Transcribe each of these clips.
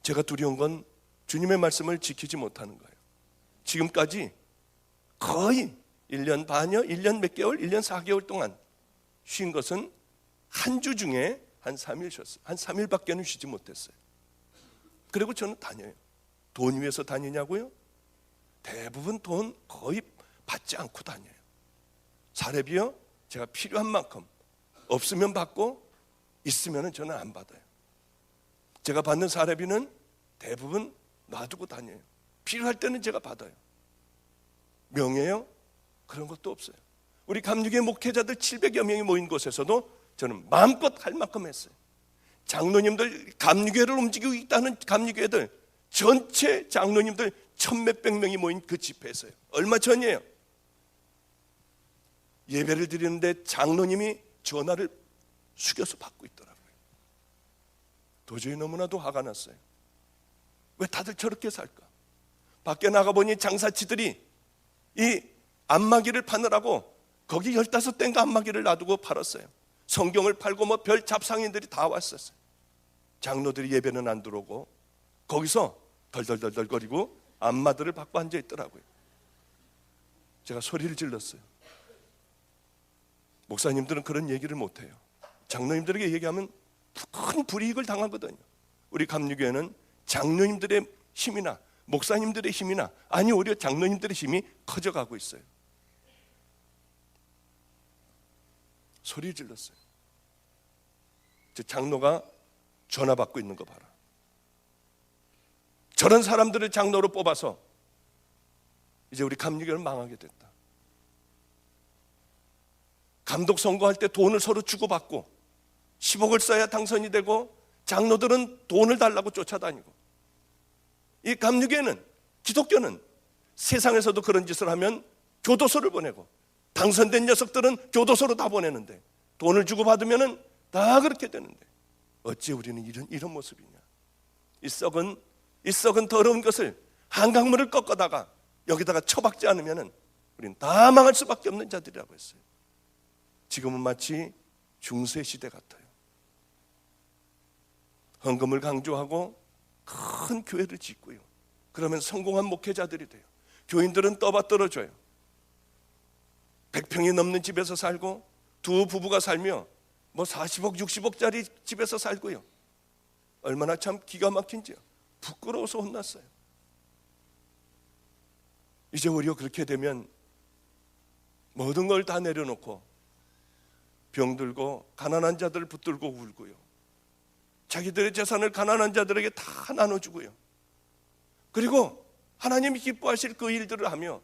제가 두려운 건 주님의 말씀을 지키지 못하는 거예요. 지금까지 거의 1년 반여, 1년 몇 개월, 1년 4개월 동안 쉰 것은 한 주 중에 한 3일 쉬었어요. 한 3일밖에는 쉬지 못했어요. 그리고 저는 다녀요. 돈 위해서 다니냐고요? 대부분 돈 거의 받지 않고 다녀요. 사례비요? 제가 필요한 만큼, 없으면 받고 있으면 저는 안 받아요. 제가 받는 사례비는 대부분 놔두고 다녀요. 필요할 때는 제가 받아요. 명예요? 그런 것도 없어요. 우리 감리교회 목회자들 700여 명이 모인 곳에서도 저는 마음껏 할 만큼 했어요. 장로님들, 감리교회를 움직이고 있다는 감리교회들 전체 장로님들 1000몇백 명이 모인 그 집회에서요. 얼마 전이에요. 예배를 드리는데 장로님이 전화를 숙여서 받고 있더라고요. 도저히 너무나도 화가 났어요. 왜 다들 저렇게 살까? 밖에 나가보니 장사치들이 이 안마기를 파느라고 거기 15대인가 안마기를 놔두고 팔았어요. 성경을 팔고 뭐 별 잡상인들이 다 왔었어요. 장로들이 예배는 안 들어오고 거기서 덜덜덜덜거리고 안마들을 받고 앉아 있더라고요. 제가 소리를 질렀어요. 목사님들은 그런 얘기를 못해요. 장로님들에게 얘기하면 큰 불이익을 당하거든요. 우리 감리교회는 장로님들의 힘이나 목사님들의 힘이나 아니 오히려 장로님들의 힘이 커져가고 있어요. 소리 질렀어요. 저 장로가 전화 받고 있는 거 봐라. 저런 사람들을 장로로 뽑아서 이제 우리 감리교회는 망하게 됐다. 감독 선거할 때 돈을 서로 주고받고 10억을 써야 당선이 되고 장로들은 돈을 달라고 쫓아다니고, 이 감리교회는, 기독교는 세상에서도 그런 짓을 하면 교도소를 보내고 당선된 녀석들은 교도소로 다 보내는데 돈을 주고받으면 다 그렇게 되는데 어찌 우리는 이런 모습이냐. 이 썩은 더러운 것을 한강물을 꺾어다가 여기다가 처박지 않으면 우리는 다 망할 수밖에 없는 자들이라고 했어요. 지금은 마치 중세시대 같아요. 헌금을 강조하고 큰 교회를 짓고요. 그러면 성공한 목회자들이 돼요. 교인들은 떠받들어줘요. 100평이 넘는 집에서 살고 두 부부가 살며 뭐 40억, 60억짜리 집에서 살고요. 얼마나 참 기가 막힌지요. 부끄러워서 혼났어요. 이제 오히려 그렇게 되면 모든 걸 다 내려놓고 병들고 가난한 자들을 붙들고 울고요. 자기들의 재산을 가난한 자들에게 다 나눠주고요. 그리고 하나님이 기뻐하실 그 일들을 하며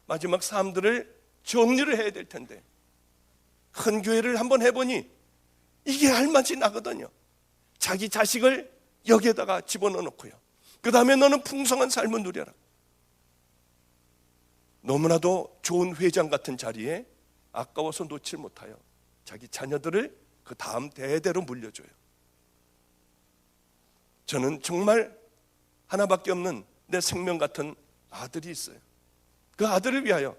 마지막 삶들을 정리를 해야 될 텐데 큰 교회를 한번 해보니 이게 알맞이 나거든요. 자기 자식을 여기에다가 집어넣어 놓고요. 그 다음에 너는 풍성한 삶을 누려라. 너무나도 좋은 회장 같은 자리에 아까워서 놓칠 못하여 자기 자녀들을 그 다음 대대로 물려줘요. 저는 정말 하나밖에 없는 내 생명 같은 아들이 있어요. 그 아들을 위하여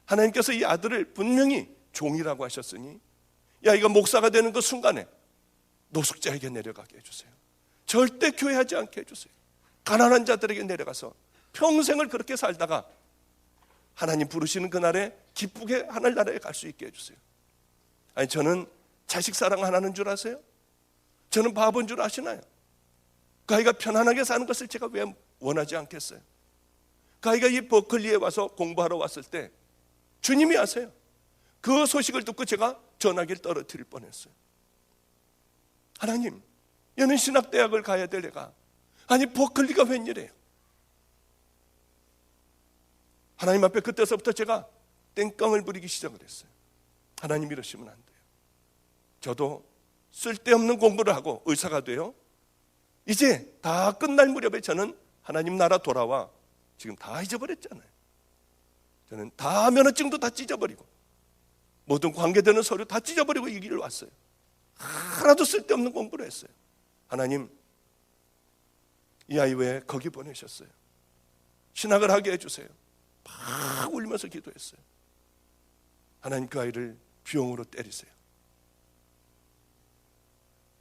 하나님께서 이 아들을 분명히 종이라고 하셨으니 야 이거 목사가 되는 그 순간에 노숙자에게 내려가게 해주세요. 절대 교회하지 않게 해주세요. 가난한 자들에게 내려가서 평생을 그렇게 살다가 하나님 부르시는 그날에 기쁘게 하늘나라에 갈 수 있게 해주세요. 아니 저는 자식 사랑 안 하는 줄 아세요? 저는 바보인 줄 아시나요? 그 아이가 편안하게 사는 것을 제가 왜 원하지 않겠어요? 그 아이가 이 버클리에 와서 공부하러 왔을 때 주님이 아세요. 그 소식을 듣고 제가 전화기를 떨어뜨릴 뻔했어요. 하나님, 얘는 신학대학을 가야 될 애가 아니 버클리가 웬일이에요? 하나님 앞에 그때서부터 제가 땡깡을 부리기 시작을 했어요. 하나님 이러시면 안 돼요. 저도 쓸데없는 공부를 하고 의사가 돼요. 이제 다 끝날 무렵에 저는 하나님 나라 돌아와 지금 다 잊어버렸잖아요. 저는 다 면허증도 다 찢어버리고 모든 관계되는 서류 다 찢어버리고 이 길을 왔어요. 하나도 쓸데없는 공부를 했어요. 하나님, 이 아이 왜 거기 보내셨어요? 신학을 하게 해주세요. 막 울면서 기도했어요. 하나님 그 아이를 병으로 때리세요.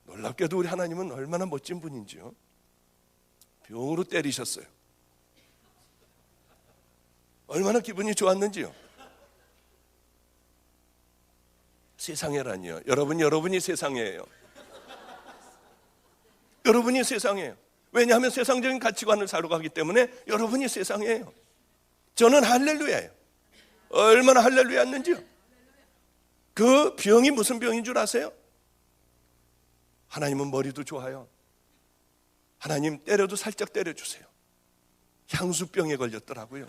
놀랍게도 우리 하나님은 얼마나 멋진 분인지요. 병으로 때리셨어요. 얼마나 기분이 좋았는지요. 세상에라니요. 여러분이 세상이에요. 여러분이 세상이에요. 왜냐하면 세상적인 가치관을 살아가기 때문에 여러분이 세상이에요. 저는 할렐루야예요. 얼마나 할렐루야였는지요. 그 병이 무슨 병인 줄 아세요? 하나님은 머리도 좋아요. 하나님 때려도 살짝 때려주세요. 향수병에 걸렸더라고요.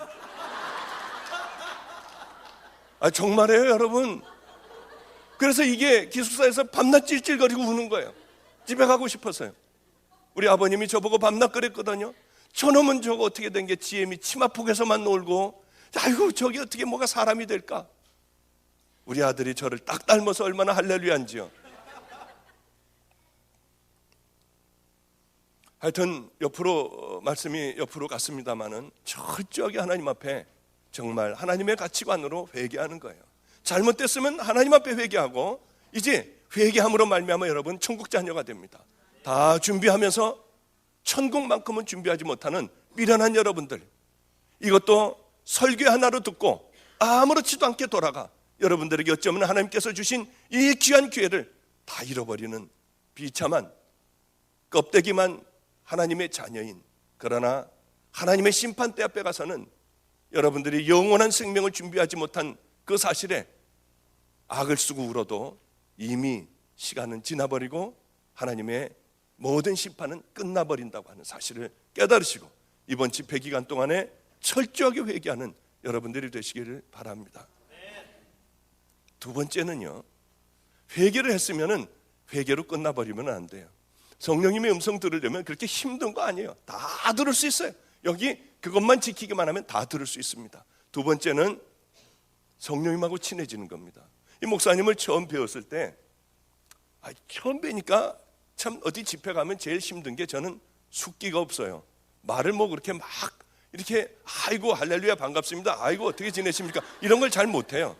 정말이에요, 여러분. 그래서 이게 기숙사에서 밤낮 찔찔거리고 우는 거예요. 집에 가고 싶어서요. 우리 아버님이 저보고 밤낮 그랬거든요. 저놈은 저거 어떻게 된 게 지엠이 치마폭에서만 놀고, 아이고 저기 어떻게 뭐가 사람이 될까. 우리 아들이 저를 딱 닮아서 얼마나 할렐루야인지요. 하여튼 옆으로 말씀이 옆으로 갔습니다마는 철저하게 하나님 앞에 정말 하나님의 가치관으로 회개하는 거예요. 잘못됐으면 하나님 앞에 회개하고, 이제 회개함으로 말미암아 여러분 천국 자녀가 됩니다. 다 준비하면서 천국만큼은 준비하지 못하는 미련한 여러분들, 이것도 설교 하나로 듣고 아무렇지도 않게 돌아가 여러분들에게 어쩌면 하나님께서 주신 이 귀한 기회를 다 잃어버리는 비참한 껍데기만 하나님의 자녀인, 그러나 하나님의 심판대 앞에 가서는 여러분들이 영원한 생명을 준비하지 못한 그 사실에 악을 쓰고 울어도 이미 시간은 지나버리고 하나님의 모든 심판은 끝나버린다고 하는 사실을 깨달으시고 이번 집회 기간 동안에 철저하게 회개하는 여러분들이 되시기를 바랍니다. 두 번째는요, 회개를 했으면 회개로 끝나버리면 안 돼요. 성령님의 음성 들으려면 그렇게 힘든 거 아니에요. 다 들을 수 있어요. 여기 그것만 지키기만 하면 다 들을 수 있습니다. 두 번째는 성령님하고 친해지는 겁니다. 이 목사님을 처음 배웠을 때 처음 뵈니까 참 어디 집회 가면 제일 힘든 게 저는 숙기가 없어요. 말을 뭐 그렇게 막 이렇게 아이고 할렐루야 반갑습니다, 아이고 어떻게 지내십니까, 이런 걸 잘 못해요.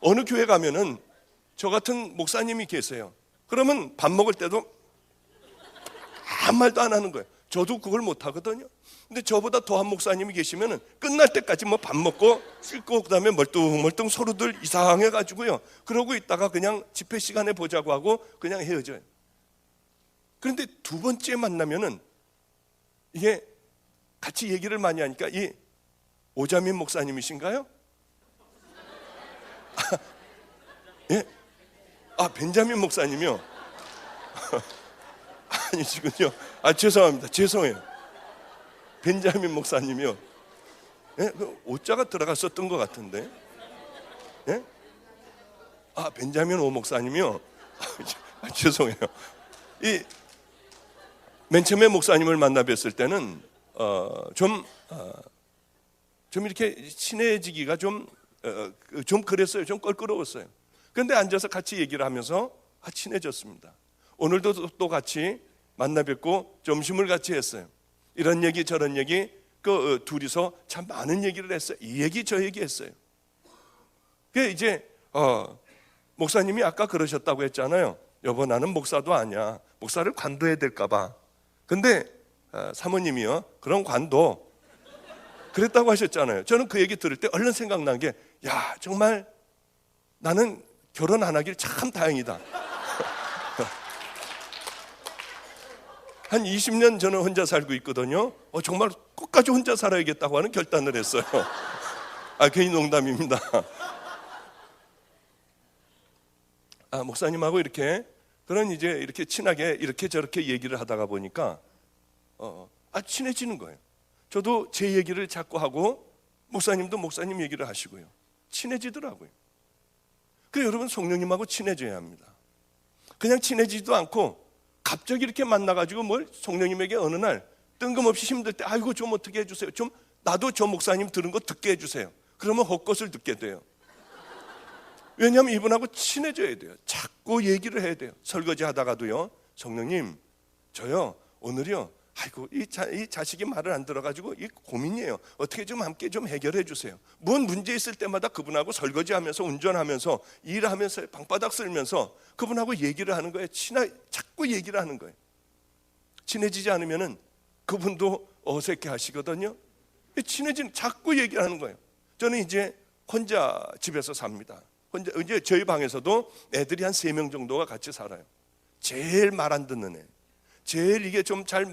어느 교회 가면은 저 같은 목사님이 계세요. 그러면 밥 먹을 때도 아무 말도 안 하는 거예요. 저도 그걸 못 하거든요. 근데 저보다 더한 목사님이 계시면은 끝날 때까지 뭐 밥 먹고 씻고 그다음에 멀뚱멀뚱 서로들 이상해 가지고요. 그러고 있다가 그냥 집회 시간에 보자고 하고 그냥 헤어져요. 그런데 두 번째 만나면은 이게 같이 얘기를 많이 하니까, 이 오자민 목사님이신가요? 예? 벤자민 목사님이요? 아니시군요. 죄송합니다. 죄송해요. 벤자민 목사님이요. 예? 그 오자가 들어갔었던 것 같은데. 예? 벤자민 오 목사님이요. 죄송해요. 맨 처음에 목사님을 만나 뵀을 때는 좀 이렇게 친해지기가 좀 그랬어요. 좀 껄끄러웠어요. 그런데 앉아서 같이 얘기를 하면서 친해졌습니다. 오늘도 또 같이 만나 뵙고 점심을 같이 했어요. 이런 얘기 저런 얘기 둘이서 참 많은 얘기를 했어요. 이 얘기 저 얘기 했어요. 그게 이제 목사님이 아까 그러셨다고 했잖아요. 여보 나는 목사도 아니야. 목사를 관둬야 될까 봐. 근데 사모님이요, 그런 관둬. 그랬다고 하셨잖아요. 저는 그 얘기 들을 때 얼른 생각난 게, 야 정말 나는 결혼 안 하길 참 다행이다. 한 20년 저는 혼자 살고 있거든요. 정말 끝까지 혼자 살아야겠다고 하는 결단을 했어요. 괜히 농담입니다. 목사님하고 이렇게 이제 이렇게 친하게 이렇게 저렇게 얘기를 하다가 보니까 친해지는 거예요. 저도 제 얘기를 자꾸 하고 목사님도 목사님 얘기를 하시고요. 친해지더라고요. 그래서 여러분 성령님하고 친해져야 합니다. 그냥 친해지지도 않고 갑자기 이렇게 만나가지고 성령님에게 어느 날 뜬금없이 힘들 때 아이고 좀 어떻게 해주세요, 좀 나도 저 목사님 들은 거 듣게 해주세요. 그러면 헛것을 듣게 돼요. 왜냐하면 이분하고 친해져야 돼요. 자꾸 얘기를 해야 돼요. 설거지 하다가도요, 성령님 저요 오늘이요 아이고 이 자식이 말을 안 들어가지고 이 고민이에요. 어떻게 좀 함께 좀 해결해 주세요. 뭔 문제 있을 때마다 그분하고 설거지하면서 운전하면서 일하면서 방바닥 쓸면서 그분하고 얘기를 하는 거예요. 자꾸 얘기를 하는 거예요. 친해지지 않으면은 그분도 어색해 하시거든요. 자꾸 얘기를 하는 거예요. 저는 이제 혼자 집에서 삽니다. 혼자 이제 저희 방에서도 애들이 한 3명 정도가 같이 살아요. 제일 말 안 듣는 애, 제일 이게 좀 잘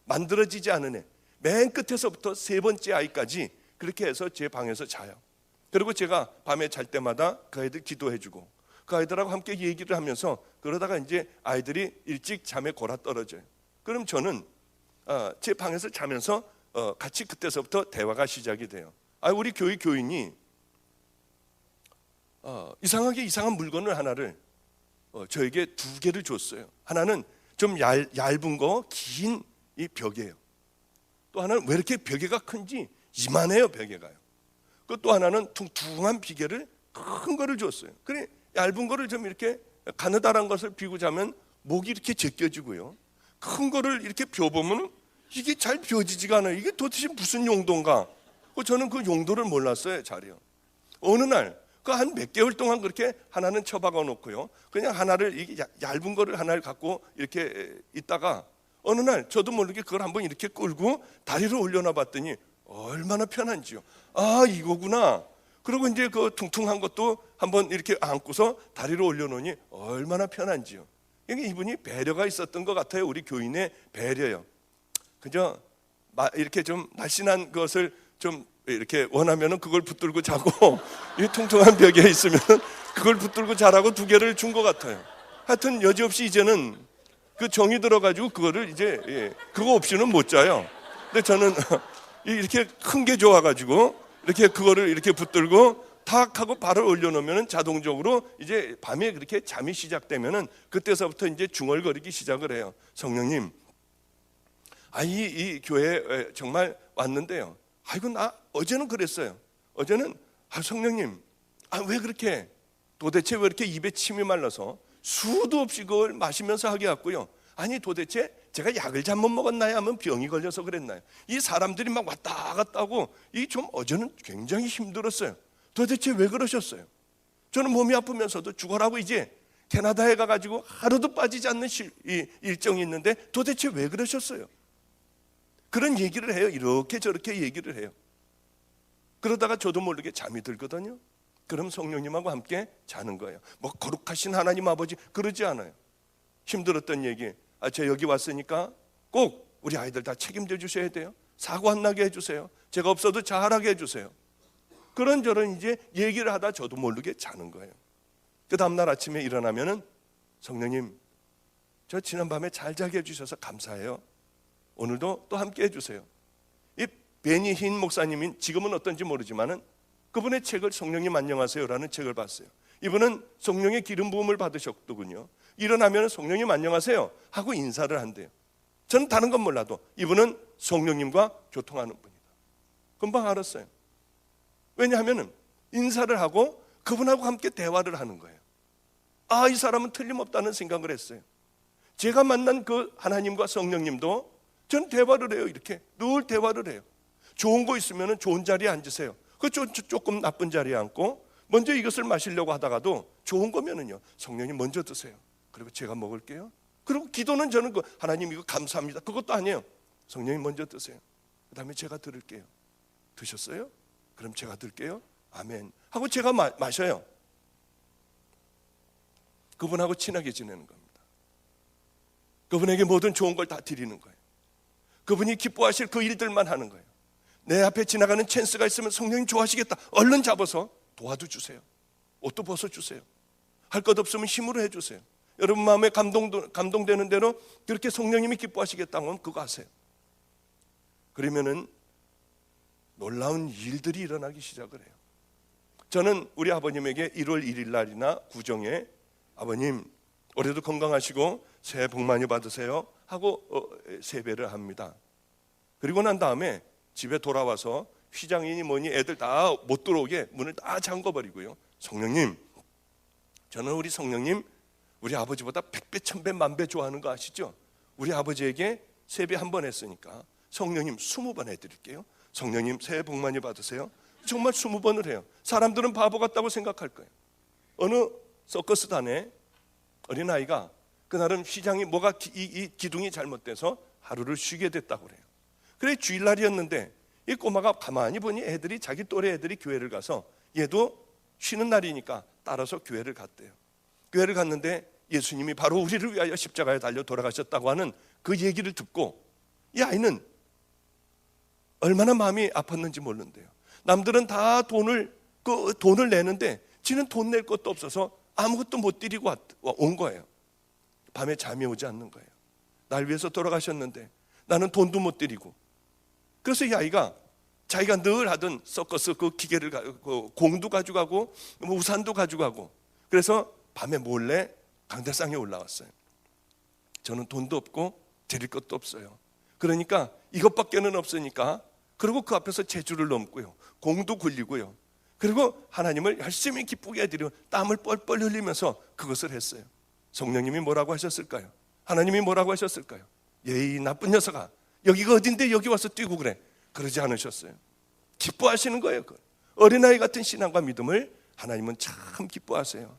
만들어지지 않은 애, 맨 끝에서부터 3번째 아이까지 그렇게 해서 제 방에서 자요. 그리고 제가 밤에 잘 때마다 그 아이들 기도해주고 그 아이들하고 함께 얘기를 하면서 그러다가 이제 아이들이 일찍 잠에 골아 떨어져요. 그럼 저는 제 방에서 자면서 같이 그때서부터 대화가 시작이 돼요. 우리 교회 교인이 이상한 물건을 하나를 저에게 2개를 줬어요. 하나는 좀 얇은 거, 긴 이 벽이에요. 또 하나는 왜 이렇게 벽에가 큰지 이만해요, 벽에가요. 또 하나는 퉁퉁한 비계를 큰 거를 줬어요. 그래 얇은 거를 좀 이렇게 가느다란 것을 비고 자면 목이 이렇게 제껴지고요. 큰 거를 이렇게 펴보면 이게 잘 펴지지가 않아요. 이게 도대체 무슨 용도인가? 저는 그 용도를 몰랐어요, 잘이요. 어느 날 그 한 몇 개월 동안 그렇게 하나는 처박아 놓고요. 그냥 하나를 이게 얇은 거를 하나를 갖고 이렇게 있다가 어느 날 저도 모르게 그걸 한번 이렇게 끌고 다리를 올려놔 봤더니 얼마나 편한지요. 이거구나. 그리고 이제 그 퉁퉁한 것도 한번 이렇게 안고서 다리를 올려놓으니 얼마나 편한지요. 이분이 배려가 있었던 것 같아요. 우리 교인의 배려요. 그저 이렇게 좀 날씬한 것을 좀 이렇게 원하면은 그걸 붙들고 자고 이 퉁퉁한 벽에 있으면 그걸 붙들고 자라고 2개를 준 것 같아요. 하여튼 여지없이 이제는 그 정이 들어가지고 그거를 이제 그거 없이는 못 자요. 근데 저는 이렇게 큰 게 좋아가지고 이렇게 그거를 이렇게 붙들고 탁 하고 발을 올려놓으면 자동적으로 이제 밤에 그렇게 잠이 시작되면은 그때서부터 이제 중얼거리기 시작을 해요. 성령님, 이 교회에 정말 왔는데요. 아이고 나 어제는 그랬어요. 어제는 성령님, 왜 그렇게 도대체 왜 이렇게 입에 침이 말라서 수도 없이 그걸 마시면서 하게 왔고요. 아니 도대체 제가 약을 잘못 먹었나요? 하면 병이 걸려서 그랬나요? 이 사람들이 막 왔다 갔다 하고 어제는 굉장히 힘들었어요. 도대체 왜 그러셨어요? 저는 몸이 아프면서도 죽어라고 이제 캐나다에 가가지고 하루도 빠지지 않는 일정이 있는데 도대체 왜 그러셨어요? 그런 얘기를 해요. 이렇게 저렇게 얘기를 해요. 그러다가 저도 모르게 잠이 들거든요. 그럼 성령님하고 함께 자는 거예요. 뭐 거룩하신 하나님 아버지 그러지 않아요. 힘들었던 얘기, 저 여기 왔으니까 꼭 우리 아이들 다 책임져 주셔야 돼요. 사고 안 나게 해주세요. 제가 없어도 잘하게 해주세요. 그런저런 이제 얘기를 하다 저도 모르게 자는 거예요. 그 다음날 아침에 일어나면은 성령님, 저 지난밤에 잘 자게 해주셔서 감사해요. 오늘도 또 함께 해주세요. 이 베니 흰 목사님이 지금은 어떤지 모르지만은 그분의 책을 성령님 안녕하세요라는 책을 봤어요. 이분은 성령의 기름 부음을 받으셨더군요. 일어나면 성령님 안녕하세요 하고 인사를 한대요. 저는 다른 건 몰라도 이분은 성령님과 교통하는 분이다. 금방 알았어요. 왜냐하면 인사를 하고 그분하고 함께 대화를 하는 거예요. 이 사람은 틀림없다는 생각을 했어요. 제가 만난 그 하나님과 성령님도 저는 대화를 해요. 이렇게 늘 대화를 해요. 좋은 거 있으면 좋은 자리에 앉으세요. 조금 나쁜 자리에 앉고 먼저 이것을 마시려고 하다가도 좋은 거면은요, 성령님 먼저 드세요. 그리고 제가 먹을게요. 그리고 기도는 저는 하나님 이거 감사합니다. 그것도 아니에요. 성령님 먼저 드세요. 그 다음에 제가 들을게요. 드셨어요? 그럼 제가 들게요. 아멘 하고 제가 마셔요. 그분하고 친하게 지내는 겁니다. 그분에게 모든 좋은 걸 다 드리는 거예요. 그분이 기뻐하실 그 일들만 하는 거예요. 내 앞에 지나가는 찬스가 있으면 성령님 좋아하시겠다. 얼른 잡아서 도와도 주세요. 옷도 벗어주세요. 할 것 없으면 힘으로 해주세요. 여러분 마음에 감동되는 대로 그렇게 성령님이 기뻐하시겠다고 하면 그거 하세요. 그러면은 놀라운 일들이 일어나기 시작을 해요. 저는 우리 아버님에게 1월 1일 날이나 구정에 아버님 올해도 건강하시고 새해 복 많이 받으세요 하고 세배를 합니다. 그리고 난 다음에 집에 돌아와서 휘장이니 뭐니 애들 다 못 들어오게 문을 다 잠궈버리고요. 성령님, 저는 우리 성령님 우리 아버지보다 100배, 1000배, 1000배 좋아하는 거 아시죠? 우리 아버지에게 세배 한 번 했으니까 성령님 20번 해드릴게요. 성령님 새해 복 많이 받으세요. 정말 20번을 해요. 사람들은 바보 같다고 생각할 거예요. 어느 서커스단에 어린아이가 그날은 휘장이 뭐가 이 기둥이 잘못돼서 하루를 쉬게 됐다고 그래요. 그래 주일날이었는데 이 꼬마가 가만히 보니 애들이 자기 또래 애들이 교회를 가서 얘도 쉬는 날이니까 따라서 교회를 갔대요. 교회를 갔는데 예수님이 바로 우리를 위하여 십자가에 달려 돌아가셨다고 하는 그 얘기를 듣고 이 아이는 얼마나 마음이 아팠는지 모르는데요. 남들은 다 돈을 내는데 지는 돈 낼 것도 없어서 아무것도 못 드리고 온 거예요. 밤에 잠이 오지 않는 거예요. 날 위해서 돌아가셨는데 나는 돈도 못 드리고. 그래서 이 아이가 자기가 늘 하던 서커스 그 기계를 공도 가져가고 우산도 가져가고 그래서 밤에 몰래 강대상에 올라왔어요. 저는 돈도 없고 드릴 것도 없어요. 그러니까 이것밖에는 없으니까 그리고 그 앞에서 제주를 넘고요. 공도 굴리고요. 그리고 하나님을 열심히 기쁘게 해드리고 땀을 뻘뻘 흘리면서 그것을 했어요. 성령님이 뭐라고 하셨을까요? 하나님이 뭐라고 하셨을까요? 이 나쁜 녀석아, 여기가 어딘데 여기 와서 뛰고 그래. 그러지 않으셨어요. 기뻐하시는 거예요. 어린아이 같은 신앙과 믿음을 하나님은 참 기뻐하세요.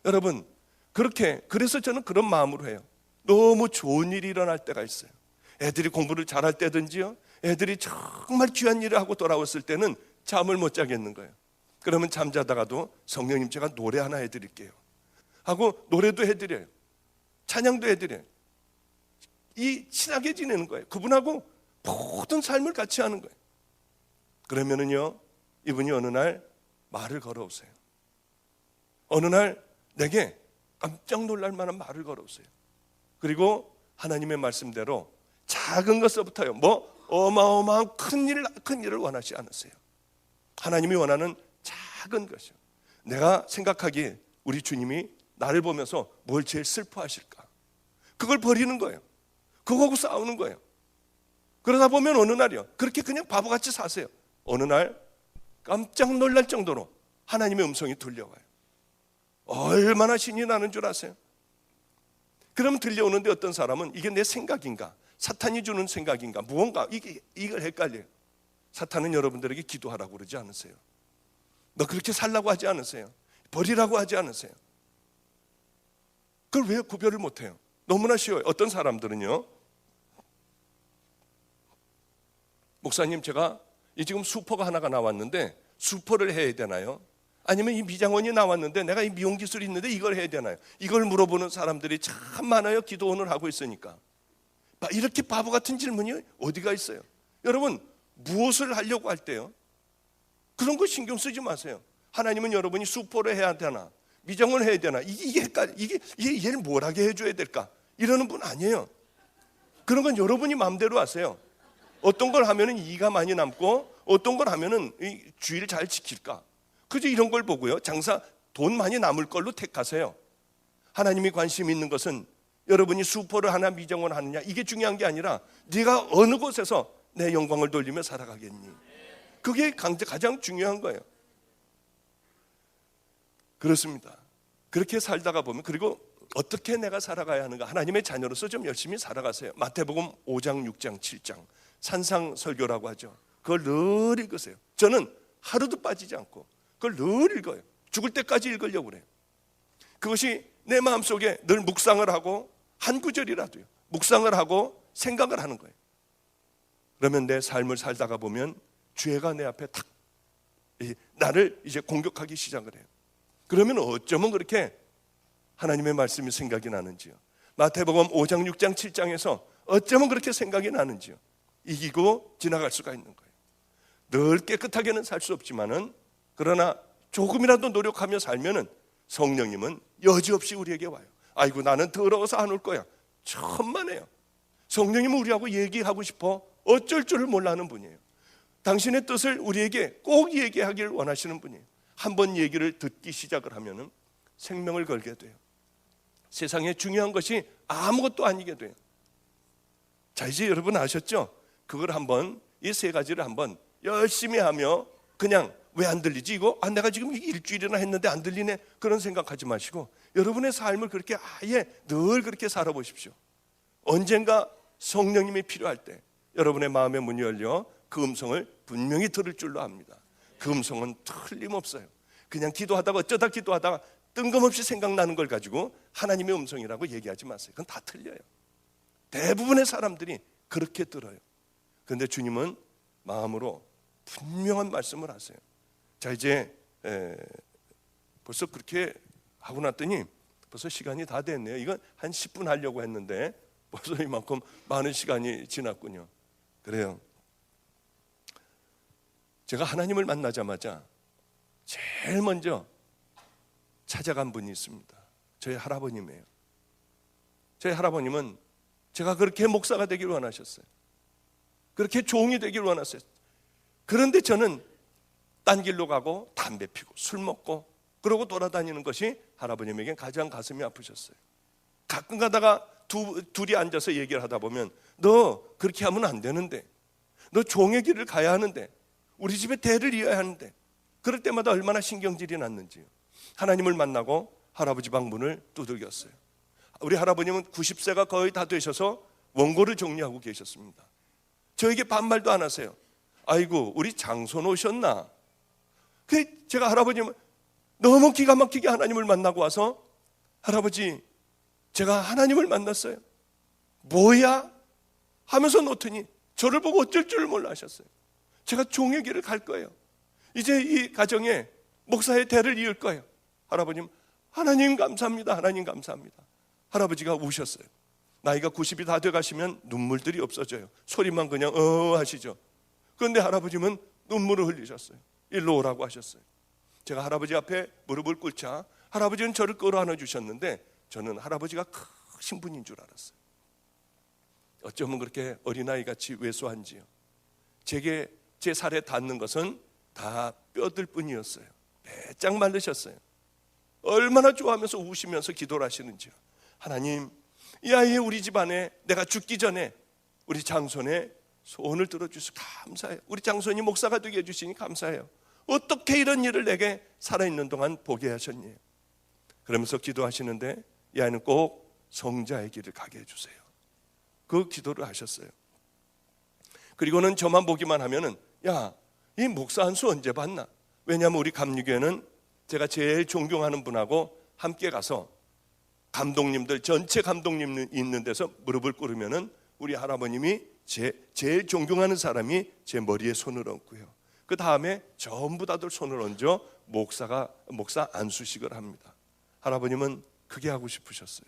여러분, 그래서 저는 그런 마음으로 해요. 너무 좋은 일이 일어날 때가 있어요. 애들이 공부를 잘할 때든지요, 애들이 정말 귀한 일을 하고 돌아왔을 때는 잠을 못 자겠는 거예요. 그러면 잠자다가도 성령님 제가 노래 하나 해드릴게요 하고 노래도 해드려요. 찬양도 해드려요. 이 친하게 지내는 거예요. 그분하고 모든 삶을 같이 하는 거예요. 그러면은요, 이분이 어느 날 말을 걸어오세요. 어느 날 내게 깜짝 놀랄 만한 말을 걸어오세요. 그리고 하나님의 말씀대로 작은 것서부터요, 어마어마한 큰 일을 원하지 않으세요. 하나님이 원하는 작은 것이요. 내가 생각하기에 우리 주님이 나를 보면서 뭘 제일 슬퍼하실까? 그걸 버리는 거예요. 그거하고 싸우는 거예요. 그러다 보면 어느 날이요, 그렇게 그냥 바보같이 사세요. 어느 날 깜짝 놀랄 정도로 하나님의 음성이 들려와요. 얼마나 신이 나는 줄 아세요? 그러면 들려오는데 어떤 사람은 이게 내 생각인가, 사탄이 주는 생각인가, 무언가 이걸 헷갈려요. 사탄은 여러분들에게 기도하라고 그러지 않으세요. 너 그렇게 살라고 하지 않으세요. 버리라고 하지 않으세요. 그걸 왜 구별을 못해요? 너무나 쉬워요. 어떤 사람들은요, 목사님 제가 지금 수퍼가 하나가 나왔는데 수퍼를 해야 되나요? 아니면 이 미장원이 나왔는데 내가 이 미용 기술이 있는데 이걸 해야 되나요? 이걸 물어보는 사람들이 참 많아요. 기도원을 하고 있으니까. 이렇게 바보 같은 질문이 어디가 있어요? 여러분, 무엇을 하려고 할 때요, 그런 거 신경 쓰지 마세요. 하나님은 여러분이 수포를 해야 되나, 미장원을 해야 되나, 이게 얘를 뭘 하게 해줘야 될까, 이러는 분 아니에요. 그런 건 여러분이 마음대로 하세요. 어떤 걸 하면은 이가 많이 남고 어떤 걸 하면은 이 주의를 잘 지킬까, 그저 이런 걸 보고요, 장사 돈 많이 남을 걸로 택하세요. 하나님이 관심 있는 것은 여러분이 수포를 하나 미장원 하느냐, 이게 중요한 게 아니라 네가 어느 곳에서 내 영광을 돌리며 살아가겠니, 그게 가장 중요한 거예요. 그렇습니다. 그렇게 살다가 보면, 그리고 어떻게 내가 살아가야 하는가, 하나님의 자녀로서 좀 열심히 살아가세요. 마태복음 5장 6장 7장 산상설교라고 하죠. 그걸 늘 읽으세요. 저는 하루도 빠지지 않고 그걸 늘 읽어요. 죽을 때까지 읽으려고 그래요. 그것이 내 마음속에 늘 묵상을 하고, 한 구절이라도요 묵상을 하고 생각을 하는 거예요. 그러면 내 삶을 살다가 보면 죄가 내 앞에 탁 나를 이제 공격하기 시작을 해요. 그러면 어쩌면 그렇게 하나님의 말씀이 생각이 나는지요. 마태복음 5장 6장 7장에서 어쩌면 그렇게 생각이 나는지요. 이기고 지나갈 수가 있는 거예요. 늘 깨끗하게는 살 수 없지만은, 그러나 조금이라도 노력하며 살면은 성령님은 여지없이 우리에게 와요. 아이고 나는 더러워서 안 올 거야. 천만에요. 성령님은 우리하고 얘기하고 싶어 어쩔 줄을 몰라 하는 분이에요. 당신의 뜻을 우리에게 꼭 얘기하기를 원하시는 분이에요. 한번 얘기를 듣기 시작을 하면은 생명을 걸게 돼요. 세상에 중요한 것이 아무것도 아니게 돼요. 자, 이제 여러분 아셨죠? 그걸 한번, 이 세 가지를 한번 열심히 하며, 그냥 왜 안 들리지 이거? 내가 지금 일주일이나 했는데 안 들리네, 그런 생각하지 마시고 여러분의 삶을 그렇게 아예 늘 그렇게 살아보십시오. 언젠가 성령님이 필요할 때 여러분의 마음의 문이 열려 그 음성을 분명히 들을 줄로 압니다. 그 음성은 틀림없어요. 그냥 기도하다가 어쩌다 기도하다가 뜬금없이 생각나는 걸 가지고 하나님의 음성이라고 얘기하지 마세요. 그건 다 틀려요. 대부분의 사람들이 그렇게 들어요. 그런데 주님은 마음으로 분명한 말씀을 하세요. 자, 이제 벌써 그렇게 하고 났더니 벌써 시간이 다 됐네요. 이건 한 10분 하려고 했는데 벌써 이만큼 많은 시간이 지났군요. 그래요. 제가 하나님을 만나자마자 제일 먼저 찾아간 분이 있습니다. 저희 할아버님이에요. 저희 할아버님은 제가 그렇게 목사가 되길 원하셨어요. 그렇게 종이 되길 원하셨어요. 그런데 저는 딴 길로 가고 담배 피고 술 먹고 그러고 돌아다니는 것이 할아버님에겐 가장 가슴이 아프셨어요. 가끔 가다가 둘이 앉아서 얘기를 하다 보면 너 그렇게 하면 안 되는데, 너 종의 길을 가야 하는데, 우리 집에 대를 이어야 하는데, 그럴 때마다 얼마나 신경질이 났는지요. 하나님을 만나고 할아버지 방 문을 두들겼어요. 우리 할아버님은 90세가 거의 다 되셔서 원고를 정리하고 계셨습니다. 저에게 반말도 안 하세요. 아이고 우리 장손 오셨나. 제가 할아버님은 너무 기가 막히게 하나님을 만나고 와서 할아버지 제가 하나님을 만났어요. 뭐야? 하면서 놓더니 저를 보고 어쩔 줄을 몰라 하셨어요. 제가 종의 길을 갈 거예요. 이제 이 가정에 목사의 대를 이을 거예요. 할아버님 하나님 감사합니다. 하나님 감사합니다. 할아버지가 우셨어요. 나이가 90이 다 돼가시면 눈물들이 없어져요. 소리만 그냥 하시죠. 그런데 할아버지는 눈물을 흘리셨어요. 일로 오라고 하셨어요. 제가 할아버지 앞에 무릎을 꿇자 할아버지는 저를 끌어안아 주셨는데 저는 할아버지가 크신 분인 줄 알았어요. 어쩌면 그렇게 어린아이같이 왜소한지요. 제게 제 살에 닿는 것은 다 뼈들 뿐이었어요. 배짝 마르셨어요. 얼마나 좋아하면서 우시면서 기도를 하시는지요. 하나님, 이 아이의 우리 집안에 내가 죽기 전에 우리 장손의 소원을 들어주셔서 감사해요. 우리 장손이 목사가 되게 해주시니 감사해요. 어떻게 이런 일을 내게 살아있는 동안 보게 하셨니? 그러면서 기도하시는데 이 아이는 꼭 성자의 길을 가게 해주세요. 그 기도를 하셨어요. 그리고는 저만 보기만 하면은 야, 이 목사 한 수 언제 봤나? 왜냐하면 우리 감리교회는 제가 제일 존경하는 분하고 함께 가서 감독님들 전체 감독님 있는 데서 무릎을 꿇으면은 우리 할아버님이 제일 존경하는 사람이 제 머리에 손을 얹고요. 그 다음에 전부 다들 손을 얹어 목사 안수식을 합니다. 할아버님은 그게 하고 싶으셨어요.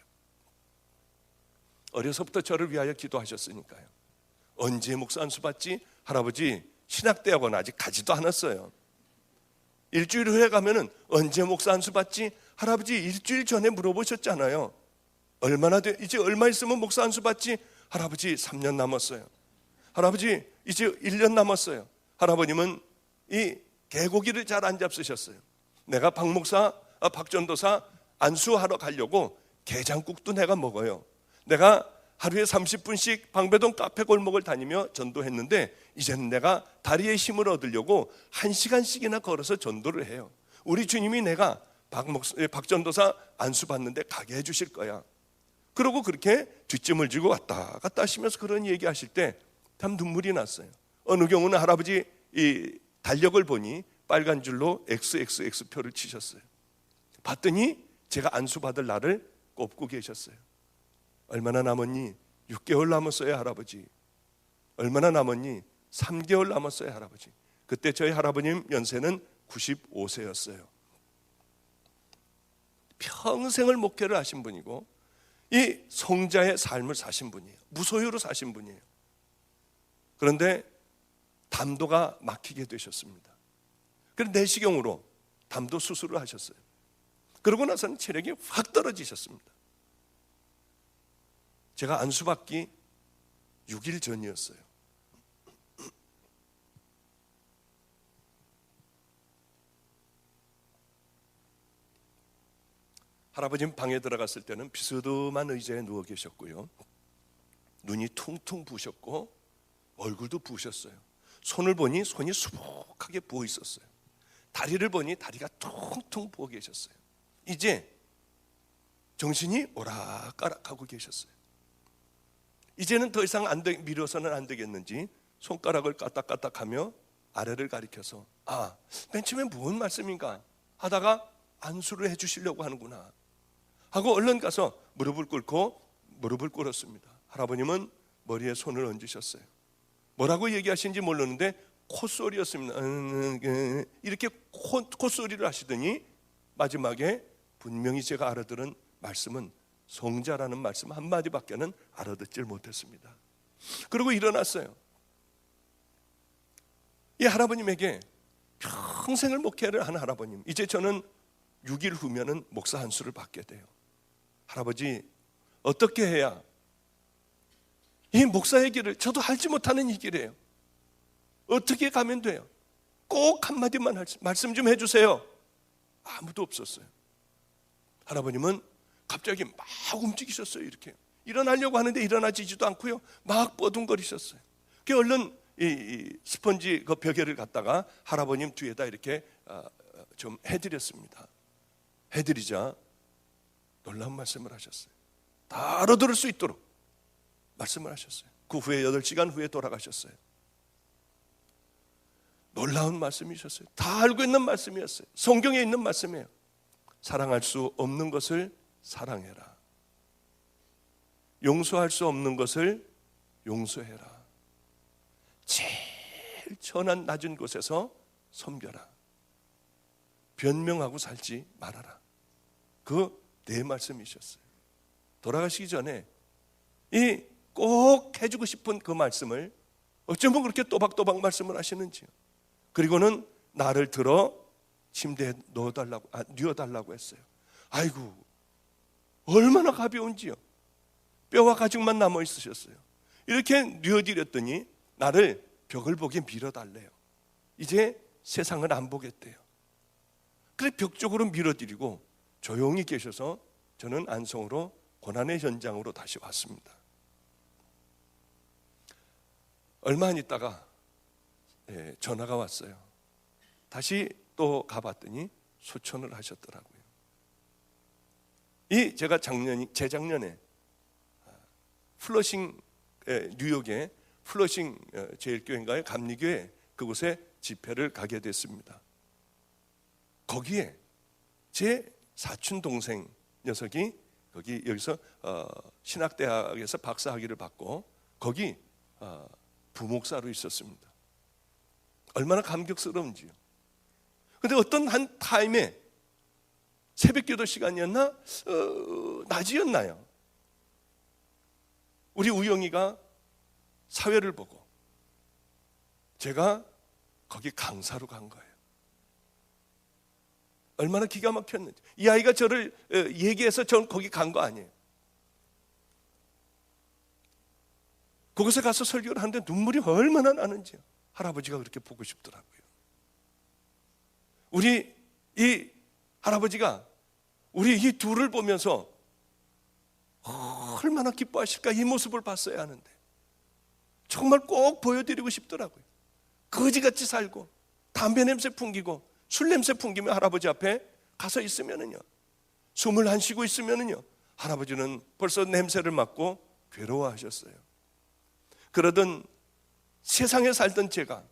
어려서부터 저를 위하여 기도하셨으니까요. 언제 목사 안수 받지? 할아버지 신학대학원 아직 가지도 않았어요. 일주일 후에 가면은 언제 목사 안수 받지? 할아버지 일주일 전에 물어보셨잖아요. 이제 얼마 있으면 목사 안수 받지? 할아버지 3년 남았어요. 할아버지 이제 1년 남았어요. 할아버님은 이 개고기를 잘 안 잡수셨어요. 내가 박전도사 안수하러 가려고 게장국도 내가 먹어요. 내가 하루에 30분씩 방배동 카페 골목을 다니며 전도했는데 이제는 내가 다리에 힘을 얻으려고 1시간씩이나 걸어서 전도를 해요. 우리 주님이 내가 박전도사 안수 받는데 가게 해주실 거야. 그러고 그렇게 뒷짐을 지고 왔다 갔다 하시면서 그런 얘기하실 때 참 눈물이 났어요. 어느 경우는 할아버지 이 달력을 보니 빨간 줄로 XXX표를 치셨어요. 봤더니 제가 안수 받을 날을 꼽고 계셨어요. 얼마나 남았니? 6개월 남았어요 할아버지. 얼마나 남았니? 3개월 남았어요 할아버지. 그때 저희 할아버님 연세는 95세였어요. 평생을 목회를 하신 분이고 이 성자의 삶을 사신 분이에요. 무소유로 사신 분이에요. 그런데 담도가 막히게 되셨습니다. 그래서 내시경으로 담도 수술을 하셨어요. 그러고 나서는 체력이 확 떨어지셨습니다. 제가 안수받기 6일 전이었어요. 할아버님 방에 들어갔을 때는 비스듬한 의자에 누워 계셨고요. 눈이 퉁퉁 부으셨고 얼굴도 부으셨어요. 손을 보니 손이 수북하게 부어 있었어요. 다리를 보니 다리가 퉁퉁 부어 계셨어요. 이제 정신이 오락가락하고 계셨어요. 이제는 더 이상 밀어서는 안 되겠는지 손가락을 까딱까딱하며 아래를 가리켜서 맨 처음에 무슨 말씀인가 하다가 안수를 해주시려고 하는구나 하고 얼른 가서 무릎을 꿇고 무릎을 꿇었습니다. 할아버님은 머리에 손을 얹으셨어요. 뭐라고 얘기하시는지 모르는데 콧소리였습니다. 이렇게 콧소리를 하시더니 마지막에 분명히 제가 알아들은 말씀은 성자라는 말씀 한마디밖에는 알아듣질 못했습니다. 그리고 일어났어요. 이 할아버님에게 평생을 목회를 한 할아버님, 이제 저는 6일 후면은 목사 한수를 받게 돼요. 할아버지, 어떻게 해야 이 목사의 길을, 저도 알지 못하는 이 길이에요. 어떻게 가면 돼요? 꼭 한마디만 말씀 좀 해주세요. 아무도 없었어요. 할아버님은 갑자기 막 움직이셨어요. 이렇게 일어나려고 하는데 일어나지지도 않고요, 막 뻐둥거리셨어요. 그 얼른 이 스펀지 그 벽에를 갖다가 할아버님 뒤에다 이렇게 좀 해드렸습니다. 해드리자 놀라운 말씀을 하셨어요. 다 알아들을 수 있도록 말씀을 하셨어요. 그 후에 8시간 후에 돌아가셨어요. 놀라운 말씀이셨어요. 다 알고 있는 말씀이었어요. 성경에 있는 말씀이에요. 사랑할 수 없는 것을 사랑해라. 용서할 수 없는 것을 용서해라. 제일 천한 낮은 곳에서 섬겨라. 변명하고 살지 말아라. 그 네 말씀이셨어요. 돌아가시기 전에 이 꼭 해주고 싶은 그 말씀을 어쩌면 그렇게 또박또박 말씀을 하시는지요. 그리고는 나를 들어 침대에 뉘어달라고 했어요. 아이고, 얼마나 가벼운지요. 뼈와 가죽만 남아 있으셨어요. 이렇게 뉘어드렸더니 나를 벽을 보게 밀어달래요. 이제 세상을 안 보겠대요. 그래 벽 쪽으로 밀어드리고 조용히 계셔서 저는 안성으로 고난의 현장으로 다시 왔습니다. 얼마 안 있다가 전화가 왔어요. 다시 또 가봤더니 소천을 하셨더라고요. 제가 재작년에 플러싱, 뉴욕의 플러싱 제일교회인가요? 감리교회 그곳에 집회를 가게 됐습니다. 거기에 제 사촌 동생 녀석이 여기서 신학대학에서 박사학위를 받고 거기 부목사로 있었습니다. 얼마나 감격스러운지요. 그런데 어떤 한 타임에 새벽기도 시간이었나? 낮이었나요? 우리 우영이가 사회를 보고 제가 거기 강사로 간 거예요. 얼마나 기가 막혔는지. 이 아이가 저를 얘기해서 저는 거기 간 거 아니에요. 거기서 가서 설교를 하는데 눈물이 얼마나 나는지요. 할아버지가 그렇게 보고 싶더라고요. 우리 이 할아버지가 우리 이 둘을 보면서 얼마나 기뻐하실까. 이 모습을 봤어야 하는데 정말 꼭 보여드리고 싶더라고요. 거지같이 살고 담배 냄새 풍기고 술 냄새 풍기며 할아버지 앞에 가서 있으면은요, 숨을 안 쉬고 있으면은요, 할아버지는 벌써 냄새를 맡고 괴로워하셨어요. 그러던 세상에 살던 제가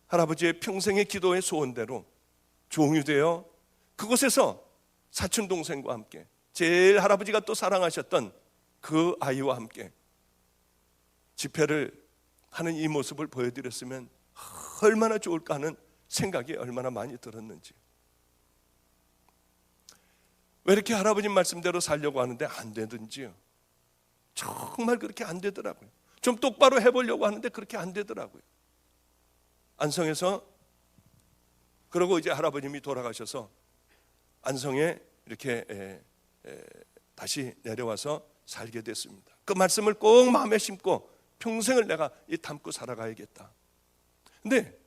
할아버지의 평생의 기도의 소원대로 종이 되어 그곳에서 사촌 동생과 함께 제일 할아버지가 또 사랑하셨던 그 아이와 함께 집회를 하는 이 모습을 보여드렸으면 얼마나 좋을까 하는 생각이 얼마나 많이 들었는지. 왜 이렇게 할아버지 말씀대로 살려고 하는데 안 되든지요. 정말 그렇게 안 되더라고요. 좀 똑바로 해보려고 하는데 그렇게 안 되더라고요. 안성에서 그러고 이제 할아버님이 돌아가셔서 안성에 이렇게 다시 내려와서 살게 됐습니다. 그 말씀을 꼭 마음에 심고 평생을 내가 담고 살아가야겠다. 근데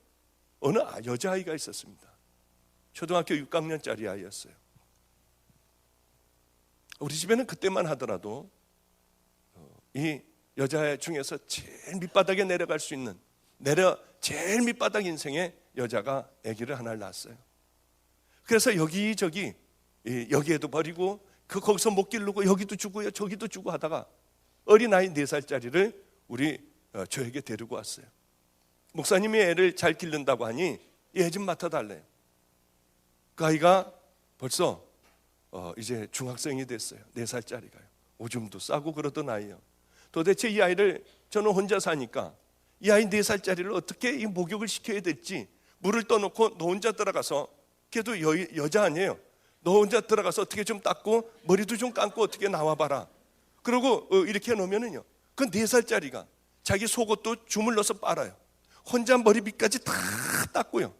어느 여자아이가 있었습니다. 초등학교 6학년짜리 아이였어요. 우리 집에는 그때만 하더라도 이 여자 중에서 제일 밑바닥에 내려갈 수 있는 제일 밑바닥 인생의 여자가 아기를 하나 낳았어요. 그래서 여기저기 여기에도 버리고 거기서 못 기르고 여기도 주고요 저기도 주고 하다가 어린아이 4살짜리를 저에게 데리고 왔어요. 목사님이 애를 잘 기른다고 하니 얘 좀 맡아달래요. 그 아이가 벌써 이제 중학생이 됐어요. 4살짜리가요. 오줌도 싸고 그러던 아이요. 도대체 이 아이를 저는 혼자 사니까 이 아이 4살짜리를 어떻게 이 목욕을 시켜야 될지, 물을 떠놓고 너 혼자 들어가서, 걔도 여자 아니에요. 너 혼자 들어가서 어떻게 좀 닦고 머리도 좀 감고 어떻게 나와봐라. 그러고 이렇게 해놓으면은요, 그 4살짜리가 자기 속옷도 주물러서 빨아요. 혼자 머리 밑까지 다 닦고요.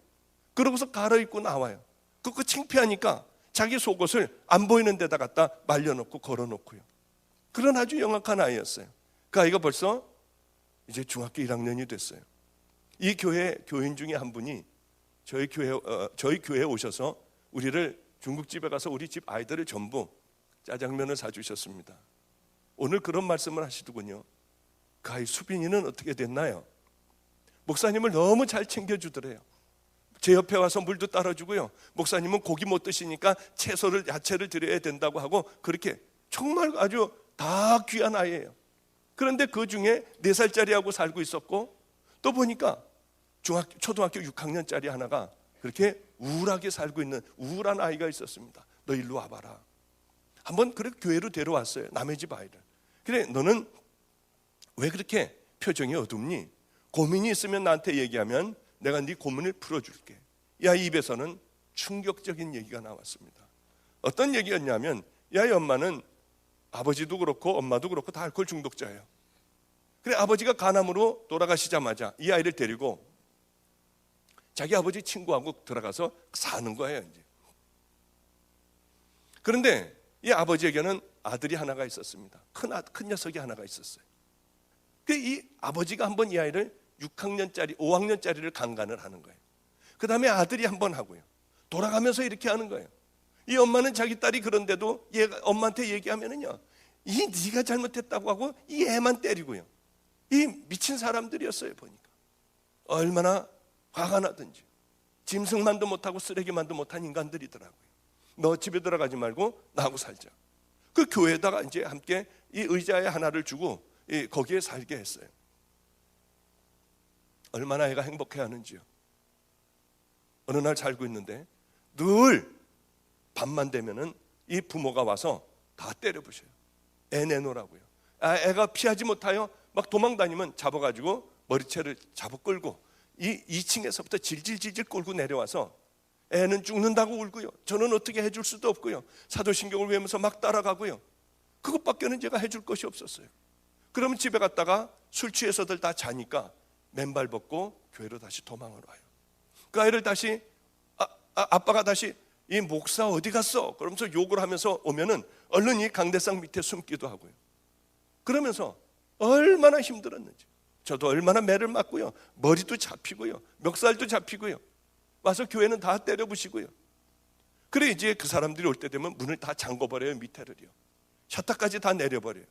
그러고서 갈아입고 나와요. 그거 창피하니까 자기 속옷을 안 보이는 데다 갖다 말려놓고 걸어놓고요. 그런 아주 영악한 아이였어요. 그 아이가 벌써 이제 중학교 1학년이 됐어요. 이 교회 교인 중에 한 분이 저희 교회에 오셔서 우리를 중국집에 가서 우리 집 아이들을 전부 짜장면을 사주셨습니다. 오늘 그런 말씀을 하시더군요. 그 아이 수빈이는 어떻게 됐나요? 목사님을 너무 잘 챙겨주더래요. 제 옆에 와서 물도 따라주고요. 목사님은 고기 못 드시니까 채소를, 야채를 드려야 된다고 하고, 그렇게 정말 아주 다 귀한 아이예요. 그런데 그 중에 4살짜리하고 살고 있었고, 또 보니까 초등학교 6학년짜리 하나가 그렇게 우울하게 살고 있는 우울한 아이가 있었습니다. 너 일로 와봐라. 한번 그렇게 교회로 데려왔어요. 남의 집 아이를. 그래, 너는 왜 그렇게 표정이 어둡니? 고민이 있으면 나한테 얘기하면 내가 네 고민을 풀어줄게. 이 아이 입에서는 충격적인 얘기가 나왔습니다. 어떤 얘기였냐면, 이 아이 엄마는, 아버지도 그렇고 엄마도 그렇고 다 알코올 중독자예요. 그래, 아버지가 간암으로 돌아가시자마자 이 아이를 데리고 자기 아버지 친구하고 들어가서 사는 거예요, 이제. 그런데 이 아버지에게는 아들이 하나가 있었습니다. 큰 녀석이 하나가 있었어요. 이 아버지가 한번 이 아이를 6학년짜리, 5학년짜리를 강간을 하는 거예요. 그 다음에 아들이 한번 하고요. 돌아가면서 이렇게 하는 거예요. 이 엄마는 자기 딸이 그런데도 얘가 엄마한테 얘기하면은요, 이 네가 잘못했다고 하고 이 애만 때리고요. 이 미친 사람들이었어요. 보니까 얼마나 화가 나든지. 짐승만도 못하고 쓰레기만도 못한 인간들이더라고요. 너 집에 들어가지 말고 나하고 살자. 그 교회에다가 이제 함께 이 의자에 하나를 주고 거기에 살게 했어요. 얼마나 애가 행복해하는지요. 어느 날 살고 있는데 늘 밤만 되면은 이 부모가 와서 다 때려부셔요. 애 내놓으라고요. 애가 피하지 못하여 막 도망다니면 잡아가지고 머리채를 잡아 끌고 이 2층에서부터 질질질질 끌고 내려와서 애는 죽는다고 울고요. 저는 어떻게 해줄 수도 없고요. 사도신경을 외우면서 막 따라가고요. 그것밖에는 제가 해줄 것이 없었어요. 그러면 집에 갔다가 술 취해서들 다 자니까 맨발 벗고 교회로 다시 도망을 와요. 그 아이를 다시 아빠가 다시 이 목사 어디 갔어? 그러면서 욕을 하면서 오면은 얼른 이 강대상 밑에 숨기도 하고요. 그러면서 얼마나 힘들었는지. 저도 얼마나 매를 맞고요. 머리도 잡히고요. 멱살도 잡히고요. 와서 교회는 다 때려부시고요. 그래 이제 그 사람들이 올 때 되면 문을 다 잠궈버려요. 밑에를요. 셔터까지 다 내려버려요.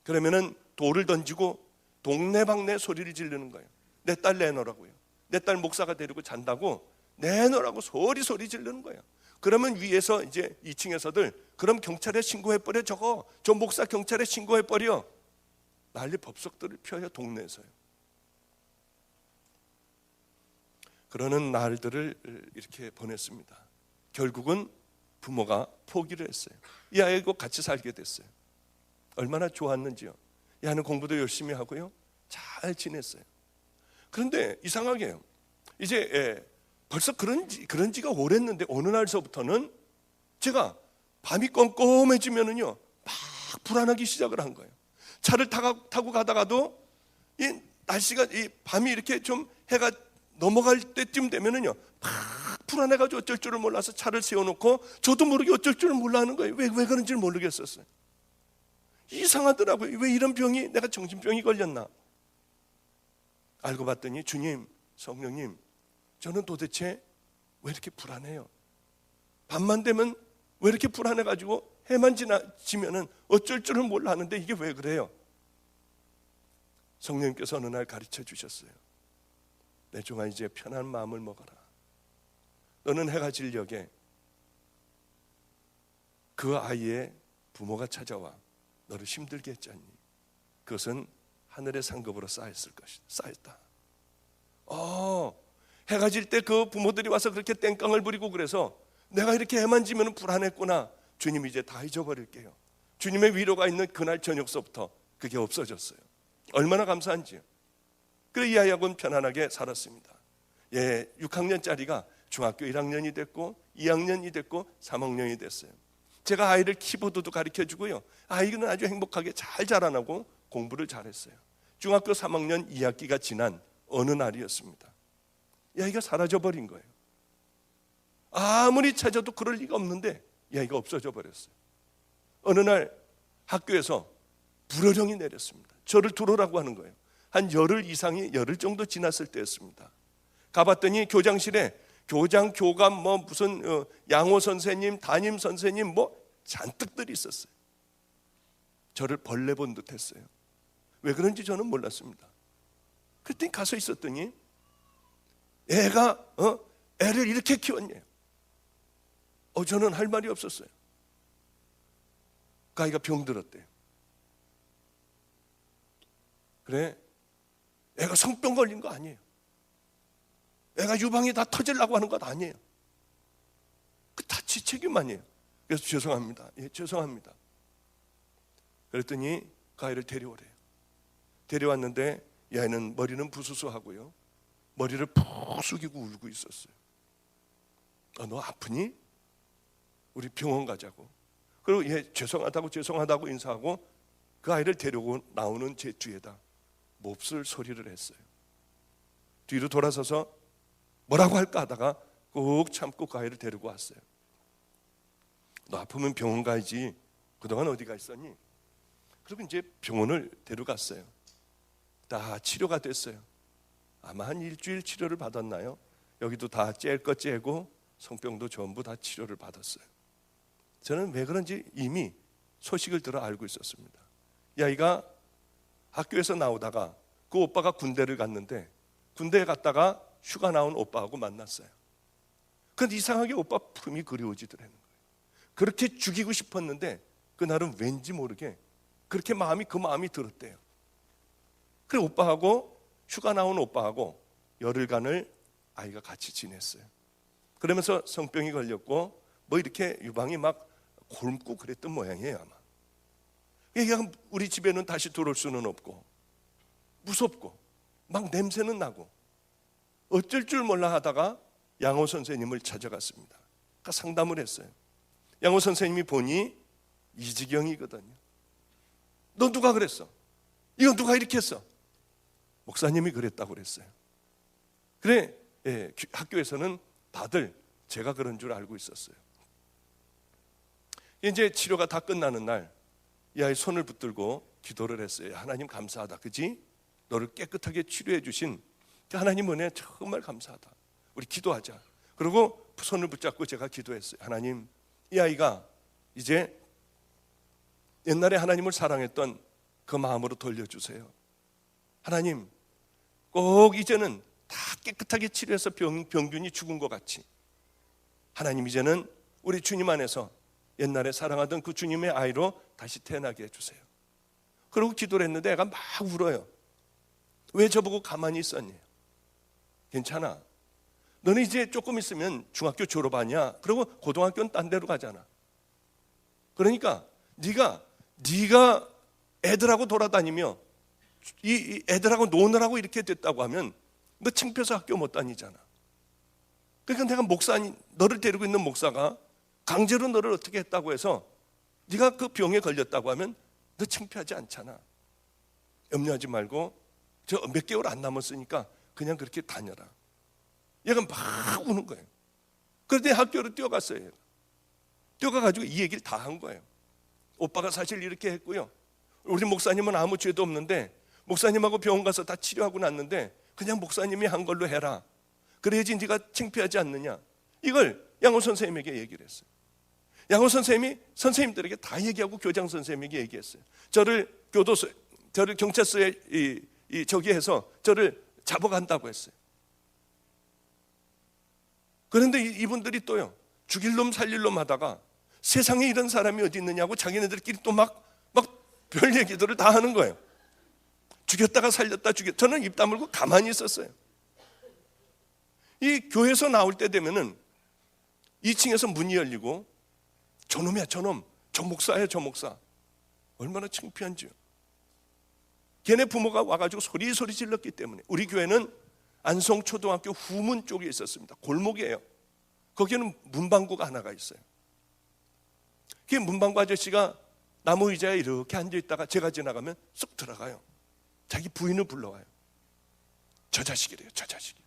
그러면은 돌을 던지고 동네방네 소리를 지르는 거예요. 내 딸 내놓으라고요. 내 딸 목사가 데리고 잔다고 내놓으라고 소리 지르는 거예요. 그러면 위에서 이제 2층에서들 그럼 경찰에 신고해버려. 저 목사 경찰에 신고해버려. 난리 법석들을 펴요. 동네에서요. 그러는 날들을 이렇게 보냈습니다. 결국은 부모가 포기를 했어요. 이 아이하고 같이 살게 됐어요. 얼마나 좋았는지요. 이 아이는 공부도 열심히 하고요. 잘 지냈어요. 그런데 이상하게요. 이제 벌써 그런 지가 오랬는데 어느 날서부터는 제가 밤이 껌껌해지면은요 막 불안하기 시작을 한 거예요. 차를 타고 가다가도 이 날씨가 이 밤이 이렇게 좀 해가 넘어갈 때쯤 되면은요 막 불안해가지고 어쩔 줄을 몰라서 차를 세워놓고 저도 모르게 어쩔 줄을 몰라 하는 거예요. 왜 그런지를 모르겠었어요. 이상하더라고요. 왜 이런 병이, 내가 정신병이 걸렸나. 알고 봤더니 주님, 성령님, 저는 도대체 왜 이렇게 불안해요? 밤만 되면 왜 이렇게 불안해가지고 해만 지나치면은 어쩔 줄을 몰라 하는데 이게 왜 그래요? 성령님께서 어느 날 가르쳐 주셨어요. 내 종아 이제 편한 마음을 먹어라. 너는 해가 질 적에 그 아이의 부모가 찾아와 너를 힘들게 했잖니. 그것은 하늘의 상급으로 쌓였을 것이다. 쌓였다. 해가 질 때 그 부모들이 와서 그렇게 땡깡을 부리고 그래서 내가 이렇게 해만 지면 불안했구나. 주님 이제 다 잊어버릴게요. 주님의 위로가 있는 그날 저녁서부터 그게 없어졌어요. 얼마나 감사한지요. 그래 이 아이하고는 편안하게 살았습니다. 6학년짜리가 중학교 1학년이 됐고 2학년이 됐고 3학년이 됐어요. 제가 아이를 키보드도 가르쳐주고요. 아이는 아주 행복하게 잘 자라나고 공부를 잘했어요. 중학교 3학년 2학기가 지난 어느 날이었습니다. 이 아이가 사라져버린 거예요. 아무리 찾아도 그럴 리가 없는데 이 아이가 없어져 버렸어요. 어느 날 학교에서 불호령이 내렸습니다. 저를 들어오라고 하는 거예요. 한 열흘 정도 지났을 때였습니다. 가봤더니 교장실에 교장, 교감, 무슨 양호 선생님, 담임 선생님 잔뜩들이 있었어요. 저를 벌레 본 듯 했어요. 왜 그런지 저는 몰랐습니다. 그랬더니 가서 있었더니 애가 애를 이렇게 키웠네요. 저는 할 말이 없었어요. 그 아이가 병들었대요. 그래, 애가 성병 걸린 거 아니에요. 애가 유방이 다 터지려고 하는 것 아니에요. 그 다 지 책임 아니에요. 그래서 죄송합니다. 죄송합니다. 그랬더니 그 아이를 데려오래요. 데려왔는데 이 아이는 머리는 부스스하고요. 머리를 푹 숙이고 울고 있었어요. 너 아프니? 우리 병원 가자고. 그리고 죄송하다고 인사하고 그 아이를 데리고 나오는 제 뒤에다 몹쓸 소리를 했어요. 뒤로 돌아서서 뭐라고 할까 하다가 꾹 참고 그 아이를 데리고 왔어요. 너 아프면 병원 가야지. 그동안 어디 가 있었니? 그리고 이제 병원을 데려갔어요. 다 치료가 됐어요. 아마 한 일주일 치료를 받았나요? 여기도 다 짤 거 째고 성병도 전부 다 치료를 받았어요. 저는 왜 그런지 이미 소식을 들어 알고 있었습니다. 이 아이가 학교에서 나오다가 그 오빠가 군대를 갔는데 군대에 갔다가 휴가 나온 오빠하고 만났어요. 그런데 이상하게 오빠 품이 그리워지더라는 거예요. 그렇게 죽이고 싶었는데 그날은 왠지 모르게 그렇게 그 마음이 들었대요. 그래 오빠하고 휴가 나온 오빠하고 열흘간을 아이가 같이 지냈어요. 그러면서 성병이 걸렸고 이렇게 유방이 막 곪고 그랬던 모양이에요 아마. 그냥 우리 집에는 다시 들어올 수는 없고 무섭고 막 냄새는 나고 어쩔 줄 몰라 하다가 양호 선생님을 찾아갔습니다. 그러니까 상담을 했어요. 양호 선생님이 보니 이 지경이거든요. 너 누가 그랬어? 이거 누가 이렇게 했어? 목사님이 그랬다고 그랬어요. 그래, 학교에서는 다들 제가 그런 줄 알고 있었어요. 이제 치료가 다 끝나는 날 이 아이 손을 붙들고 기도를 했어요. 하나님 감사하다. 그지? 너를 깨끗하게 치료해 주신 하나님 은혜 정말 감사하다. 우리 기도하자. 그리고 손을 붙잡고 제가 기도했어요. 하나님, 이 아이가 이제 옛날에 하나님을 사랑했던 그 마음으로 돌려주세요. 하나님, 꼭 이제는 다 깨끗하게 치료해서 병균이 죽은 것 같이 하나님 이제는 우리 주님 안에서 옛날에 사랑하던 그 주님의 아이로 다시 태어나게 해주세요. 그러고 기도를 했는데 애가 막 울어요. 왜 저보고 가만히 있었니? 괜찮아. 너는 이제 조금 있으면 중학교 졸업하냐? 그리고 고등학교는 딴 데로 가잖아. 그러니까 네가 애들하고 돌아다니며 이 애들하고 노느라고 이렇게 됐다고 하면 너 창피해서 학교 못 다니잖아. 그러니까 내가 너를 데리고 있는 목사가 강제로 너를 어떻게 했다고 해서 네가 그 병에 걸렸다고 하면 너 창피하지 않잖아. 염려하지 말고 저 몇 개월 안 남았으니까 그냥 그렇게 다녀라. 얘가 막 우는 거예요. 그런데 학교로 뛰어갔어요. 얘가. 뛰어가가지고 이 얘기를 다 한 거예요. 오빠가 사실 이렇게 했고요. 우리 목사님은 아무 죄도 없는데 목사님하고 병원 가서 다 치료하고 났는데 그냥 목사님이 한 걸로 해라. 그래야지 네가 창피하지 않느냐. 이걸 양호 선생님에게 얘기를 했어요. 양호 선생님이 선생님들에게 다 얘기하고 교장 선생님에게 얘기했어요. 저를 경찰서에 저기 해서 저를 잡아간다고 했어요. 그런데 이분들이 또요, 죽일 놈 살릴 놈 하다가 세상에 이런 사람이 어디 있느냐고 자기네들끼리 또 막 별 얘기들을 다 하는 거예요. 죽였다가 살렸다 저는 입 다물고 가만히 있었어요. 이 교회에서 나올 때 되면은 2층에서 문이 열리고 저놈이야 저놈, 저 목사야 저 목사. 얼마나 창피한지요. 걔네 부모가 와가지고 소리 질렀기 때문에. 우리 교회는 안성초등학교 후문 쪽에 있었습니다. 골목이에요. 거기에는 문방구가 하나가 있어요. 그 문방구 아저씨가 나무 의자에 이렇게 앉아있다가 제가 지나가면 쏙 들어가요. 자기 부인을 불러와요. 저 자식이래요, 저 자식이.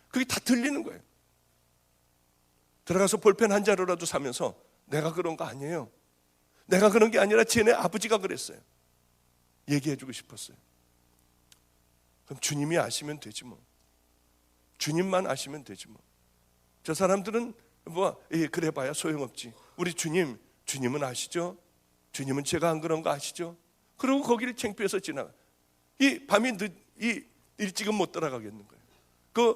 그게 다 들리는 거예요. 들어가서 볼펜 한 자루라도 사면서 내가 그런 거 아니에요. 내가 그런 게 아니라 쟤네 아버지가 그랬어요. 얘기해주고 싶었어요. 그럼 주님이 아시면 되지 뭐. 주님만 아시면 되지 뭐. 저 사람들은 그래 봐야 소용없지. 우리 주님은 아시죠? 주님은 제가 안 그런 거 아시죠? 그리고 거기를 창피해서 지나가. 이 밤이 일찍은 못 들어가겠는 거예요.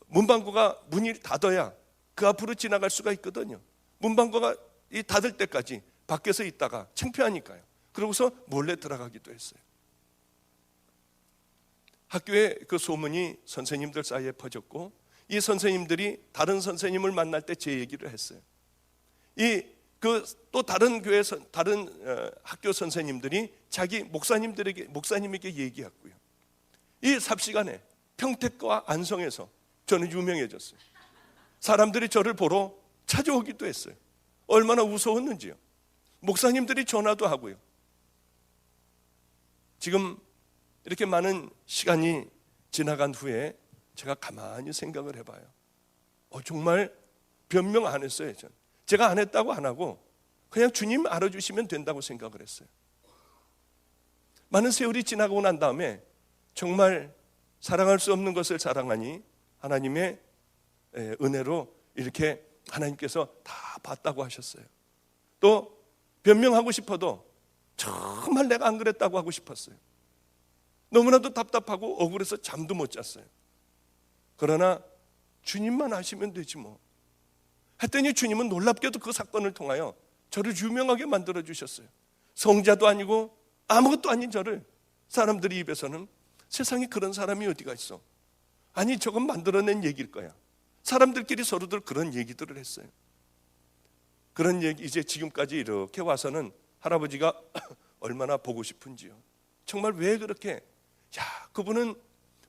문방구가 문이 닫아야 그 앞으로 지나갈 수가 있거든요. 문방구가 닫을 때까지 밖에서 있다가 창피하니까요. 그러고서 몰래 들어가기도 했어요. 학교에 그 소문이 선생님들 사이에 퍼졌고, 이 선생님들이 다른 선생님을 만날 때 제 얘기를 했어요. 또 다른 교회에서 다른 학교 선생님들이 자기 목사님에게 얘기했고요. 이 삽시간에 평택과 안성에서 저는 유명해졌어요. 사람들이 저를 보러 찾아오기도 했어요. 얼마나 무서웠는지요. 목사님들이 전화도 하고요. 지금 이렇게 많은 시간이 지나간 후에 제가 가만히 생각을 해봐요. 정말 변명 안 했어요. 제가 안 했다고 안 하고 그냥 주님 알아주시면 된다고 생각을 했어요. 많은 세월이 지나고 난 다음에 정말 사랑할 수 없는 것을 사랑하니 하나님의 은혜로 이렇게 하나님께서 다 봤다고 하셨어요. 또 변명하고 싶어도 정말 내가 안 그랬다고 하고 싶었어요. 너무나도 답답하고 억울해서 잠도 못 잤어요. 그러나 주님만 아시면 되지 뭐 했더니 주님은 놀랍게도 그 사건을 통하여 저를 유명하게 만들어 주셨어요. 성자도 아니고 아무것도 아닌 저를 사람들이 입에서는 세상에 그런 사람이 어디가 있어? 아니 저건 만들어낸 얘기일 거야. 사람들끼리 서로들 그런 얘기들을 했어요. 그런 얘기 이제 지금까지 이렇게 와서는 할아버지가 얼마나 보고 싶은지요. 정말 왜 그렇게 그분은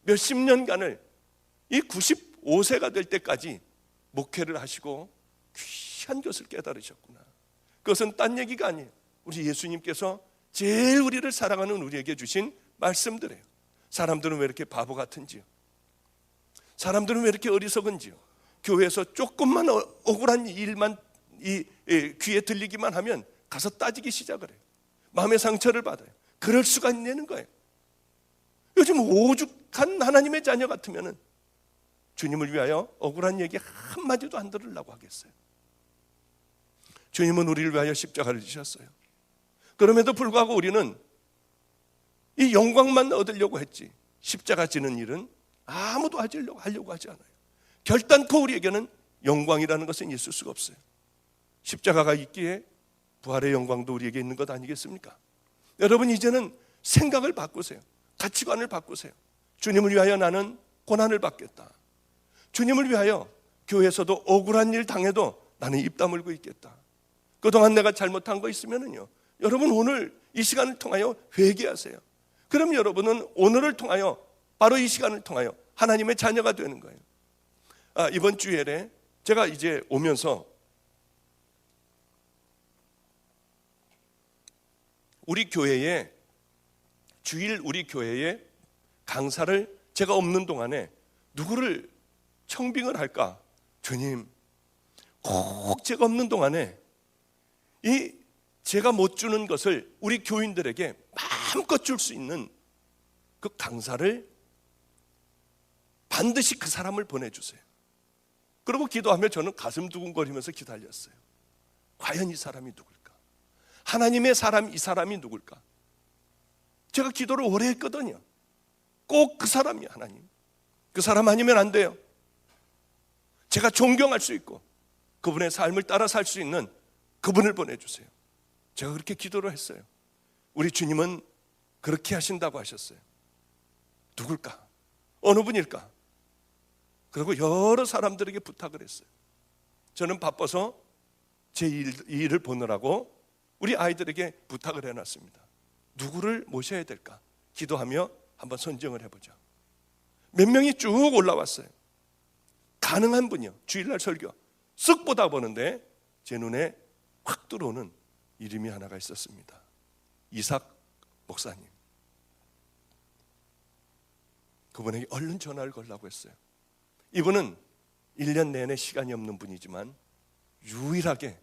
몇십 년간을 이 95세가 될 때까지 목회를 하시고 귀한 것을 깨달으셨구나. 그것은 딴 얘기가 아니에요. 우리 예수님께서 제일 우리를 사랑하는 우리에게 주신 말씀들이에요. 사람들은 왜 이렇게 바보 같은지요? 사람들은 왜 이렇게 어리석은지요? 교회에서 조금만 억울한 일만 귀에 들리기만 하면 가서 따지기 시작을 해요. 마음의 상처를 받아요. 그럴 수가 있는 거예요. 요즘 오죽한 하나님의 자녀 같으면 주님을 위하여 억울한 얘기 한마디도 안 들으려고 하겠어요. 주님은 우리를 위하여 십자가를 지셨어요. 그럼에도 불구하고 우리는 이 영광만 얻으려고 했지 십자가 지는 일은 아무도 하려고 하지 않아요. 결단코 우리에게는 영광이라는 것은 있을 수가 없어요. 십자가가 있기에 부활의 영광도 우리에게 있는 것 아니겠습니까? 여러분 이제는 생각을 바꾸세요. 가치관을 바꾸세요. 주님을 위하여 나는 고난을 받겠다. 주님을 위하여 교회에서도 억울한 일 당해도 나는 입 다물고 있겠다. 그동안 내가 잘못한 거 있으면요, 여러분 오늘 이 시간을 통하여 회개하세요. 그럼 여러분은 오늘을 통하여 바로 이 시간을 통하여 하나님의 자녀가 되는 거예요. 이번 주일에 제가 이제 오면서 우리 교회에 강사를 제가 없는 동안에 누구를 청빙을 할까? 주님, 꼭 제가 없는 동안에 제가 못 주는 것을 우리 교인들에게 마음껏 줄 수 있는 그 강사를 반드시 그 사람을 보내주세요. 그리고 기도하며 저는 가슴 두근거리면서 기다렸어요. 과연 이 사람이 누굴까? 하나님의 사람, 이 사람이 누굴까? 제가 기도를 오래 했거든요. 꼭 그 사람이 하나님. 그 사람 아니면 안 돼요. 제가 존경할 수 있고 그분의 삶을 따라 살 수 있는 그분을 보내주세요. 제가 그렇게 기도를 했어요. 우리 주님은 그렇게 하신다고 하셨어요. 누굴까? 어느 분일까? 그리고 여러 사람들에게 부탁을 했어요. 저는 바빠서 제 일을 보느라고 우리 아이들에게 부탁을 해놨습니다. 누구를 모셔야 될까? 기도하며 한번 선정을 해보자. 몇 명이 쭉 올라왔어요. 가능한 분이요. 주일날 설교 쓱 보다 보는데 제 눈에 확 들어오는 이름이 하나가 있었습니다. 이삭 목사님. 그분에게 얼른 전화를 걸라고 했어요. 이분은 1년 내내 시간이 없는 분이지만 유일하게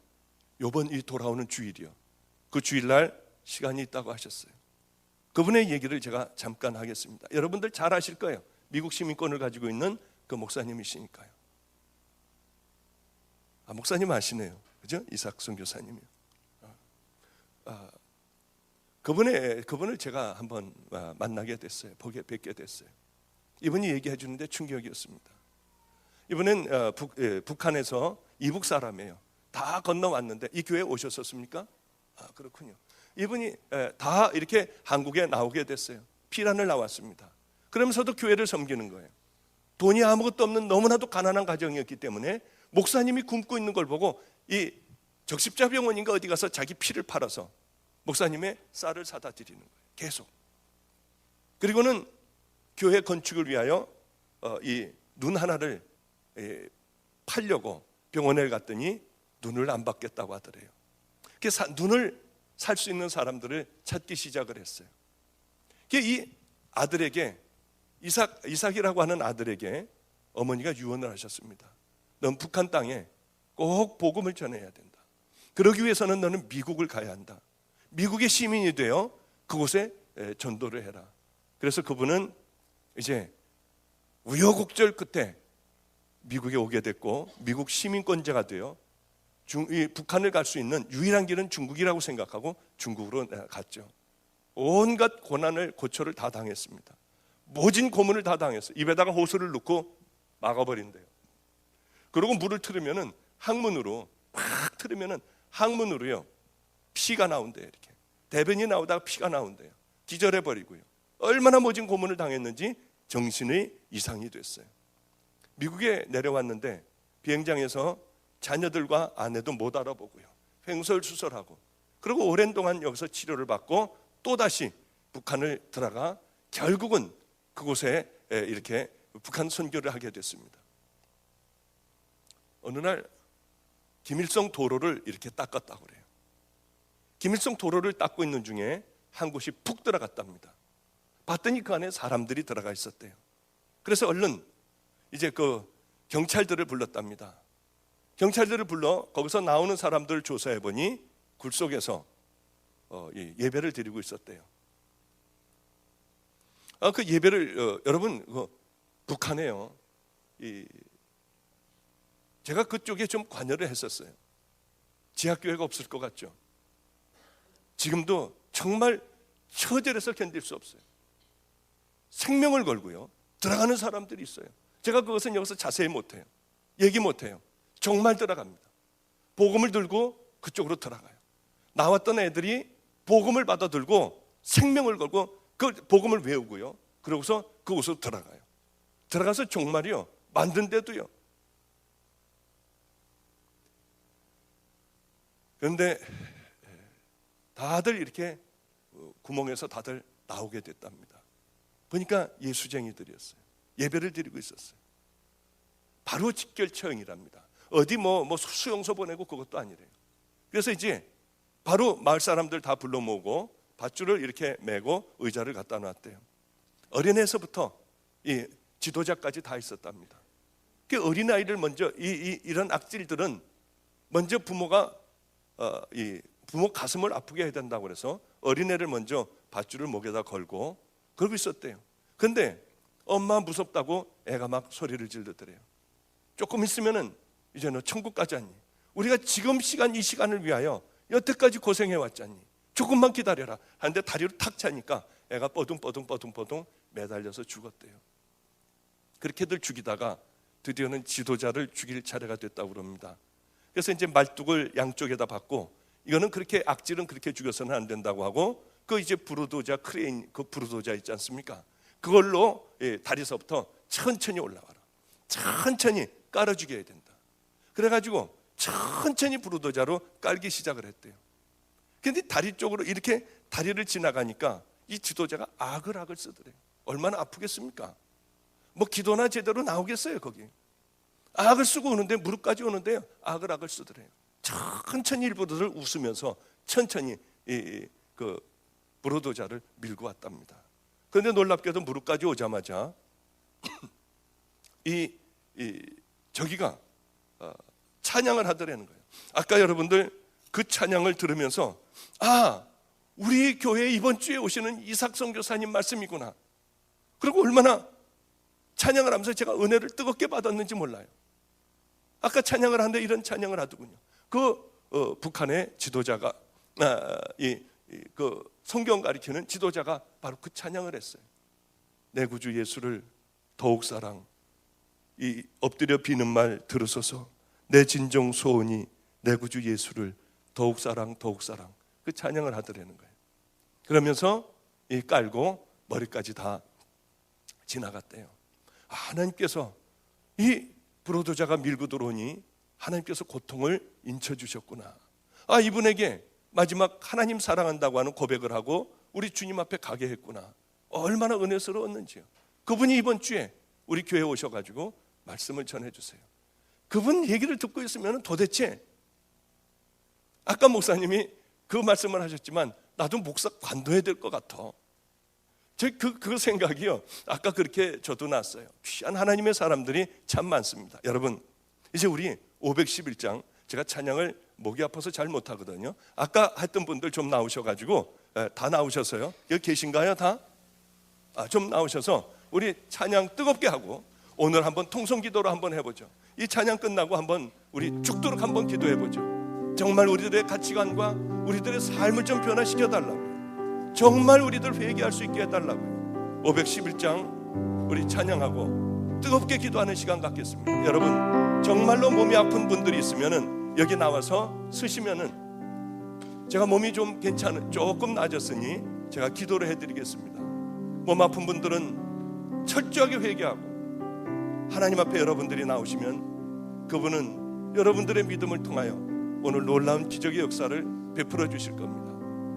이번 이 돌아오는 주일이요, 그 주일날 시간이 있다고 하셨어요. 그분의 얘기를 제가 잠깐 하겠습니다. 여러분들 잘 아실 거예요. 미국 시민권을 가지고 있는 그 목사님이시니까요. 목사님 아시네요, 그죠? 이삭 선교사님이요. 그분을 제가 한번 만나게 됐어요. 뵙게 됐어요. 이분이 얘기해 주는데 충격이었습니다. 이분은 북한에서 이북 사람이에요. 다 건너왔는데 이 교회에 오셨었습니까? 그렇군요. 이분이 다 이렇게 한국에 나오게 됐어요. 피란을 나왔습니다. 그러면서도 교회를 섬기는 거예요. 돈이 아무것도 없는 너무나도 가난한 가정이었기 때문에 목사님이 굶고 있는 걸 보고 이 적십자병원인가 어디 가서 자기 피를 팔아서 목사님의 쌀을 사다 드리는 거예요. 계속. 그리고는 교회 건축을 위하여 이 눈 하나를 팔려고 병원에 갔더니 눈을 안 받겠다고 하더래요. 그래서 눈을 살 수 있는 사람들을 찾기 시작을 했어요. 이 아들에게 이삭이라고 하는 아들에게 어머니가 유언을 하셨습니다. 넌 북한 땅에 꼭 복음을 전해야 된다. 그러기 위해서는 너는 미국을 가야 한다. 미국의 시민이 되어 그곳에 전도를 해라. 그래서 그분은 이제 우여곡절 끝에 미국에 오게 됐고 미국 시민권자가 되어 북한을 갈 수 있는 유일한 길은 중국이라고 생각하고 중국으로 갔죠. 온갖 고난을 고초를 다 당했습니다. 모진 고문을 다 당했어요. 입에다가 호수를 넣고 막아버린대요. 그리고 물을 틀으면은 항문으로 팍 틀으면은 항문으로요 피가 나온대요. 이렇게 대변이 나오다가 피가 나온대요. 기절해버리고요. 얼마나 모진 고문을 당했는지 정신의 이상이 됐어요. 미국에 내려왔는데 비행장에서 자녀들과 아내도 못 알아보고요. 횡설수설하고 그리고 오랜 동안 여기서 치료를 받고 또다시 북한을 들어가 결국은 그곳에 이렇게 북한 선교를 하게 됐습니다. 어느 날 김일성 도로를 이렇게 닦았다고 그래요. 김일성 도로를 닦고 있는 중에 한 곳이 푹 들어갔답니다. 봤더니 그 안에 사람들이 들어가 있었대요. 그래서 얼른 이제 그 경찰들을 불렀답니다. 경찰들을 불러 거기서 나오는 사람들을 조사해 보니 굴 속에서 예배를 드리고 있었대요. 그 예배를 여러분 북한에요. 제가 그쪽에 좀 관여를 했었어요. 지하교회가 없을 것 같죠. 지금도 정말 처절해서 견딜 수 없어요. 생명을 걸고요 들어가는 사람들이 있어요. 제가 그것은 여기서 자세히 못해요. 얘기 못해요. 정말 들어갑니다. 복음을 들고 그쪽으로 들어가요. 나왔던 애들이 복음을 받아 들고 생명을 걸고 그 복음을 외우고요 그러고서 그곳으로 들어가요. 들어가서 정말이요 만든데도요. 그런데 다들 이렇게 구멍에서 다들 나오게 됐답니다. 보니까 예수쟁이들이었어요. 예배를 드리고 있었어요. 바로 직결처형이랍니다. 어디 뭐 수용소 보내고 그것도 아니래요. 그래서 이제 바로 마을 사람들 다 불러 모으고 밧줄을 이렇게 메고 의자를 갖다 놨대요. 어린애에서부터 이 지도자까지 다 있었답니다. 그 어린아이를 먼저 이런 악질들은 먼저 부모가 부모 가슴을 아프게 해야 된다고 그래서 어린애를 먼저 밧줄을 목에다 걸고 그러고 있었대요. 근데 엄마 무섭다고 애가 막 소리를 지르더래요. 조금 있으면은 이제 너 천국 가지 않니? 우리가 지금 이 시간을 위하여 여태까지 고생해 왔잖니? 조금만 기다려라 하는데 다리로 탁 차니까 애가 뻐둥 매달려서 죽었대요. 그렇게들 죽이다가 드디어는 지도자를 죽일 차례가 됐다고 그럽니다. 그래서 이제 말뚝을 양쪽에다 받고 이거는 그렇게 악질은 그렇게 죽여서는 안 된다고 하고 그 이제 부르도자 크레인, 그 부르도자 있지 않습니까? 그걸로 다리서부터 천천히 올라가라. 천천히 깔아 죽여야 된다. 그래가지고 천천히 부르도자로 깔기 시작을 했대요. 근데 다리 쪽으로 이렇게 다리를 지나가니까 이 지도자가 아글아글 쓰더래요. 얼마나 아프겠습니까? 뭐 기도나 제대로 나오겠어요 거기. 악을 쓰고 오는데, 무릎까지 오는데요, 아글아글 쓰더래요. 천천히 일부러들 웃으면서 천천히 그 부르도자를 밀고 왔답니다. 그런데 놀랍게도 무릎까지 오자마자 저기가 찬양을 하더라는 거예요. 아까 여러분들 그 찬양을 들으면서 우리 교회에 이번 주에 오시는 이삭 선교사님 말씀이구나. 그리고 얼마나 찬양을 하면서 제가 은혜를 뜨겁게 받았는지 몰라요. 아까 찬양을 하는데 이런 찬양을 하더군요. 북한의 지도자가 그 성경 가리키는 지도자가 바로 그 찬양을 했어요. 내 구주 예수를 더욱 사랑, 이 엎드려 비는 말 들으소서. 내 진정 소원이 내 구주 예수를 더욱 사랑, 더욱 사랑. 그 찬양을 하더라는 거예요. 그러면서 깔고 머리까지 다 지나갔대요. 하나님께서 이 부르도자가 밀고 들어오니 하나님께서 고통을 인쳐주셨구나. 이분에게 마지막 하나님 사랑한다고 하는 고백을 하고 우리 주님 앞에 가게 했구나. 얼마나 은혜스러웠는지요. 그분이 이번 주에 우리 교회에 오셔가지고 말씀을 전해주세요. 그분 얘기를 듣고 있으면 도대체, 아까 목사님이 그 말씀을 하셨지만 나도 목사 관둬야 될 것 같아. 그 생각이요, 아까 그렇게 저도 났어요. 귀한 하나님의 사람들이 참 많습니다. 여러분, 이제 우리 511장, 제가 찬양을 목이 아파서 잘 못하거든요. 아까 했던 분들 좀 나오셔가지고, 다 나오셔서요. 여기 계신가요 다? 좀 나오셔서 우리 찬양 뜨겁게 하고 오늘 한번 통성기도로 한번 해보죠. 이 찬양 끝나고 한번 우리 죽도록 한번 기도해보죠. 정말 우리들의 가치관과 우리들의 삶을 좀 변화시켜달라고요. 정말 우리들 회개할 수 있게 해달라고요. 511장 우리 찬양하고 뜨겁게 기도하는 시간 갖겠습니다. 여러분, 정말로 몸이 아픈 분들이 있으면은 여기 나와서 쓰시면은 제가 몸이 좀 조금 나아졌으니 제가 기도를 해드리겠습니다. 몸 아픈 분들은 철저하게 회개하고 하나님 앞에 여러분들이 나오시면 그분은 여러분들의 믿음을 통하여 오늘 놀라운 기적의 역사를 베풀어 주실 겁니다.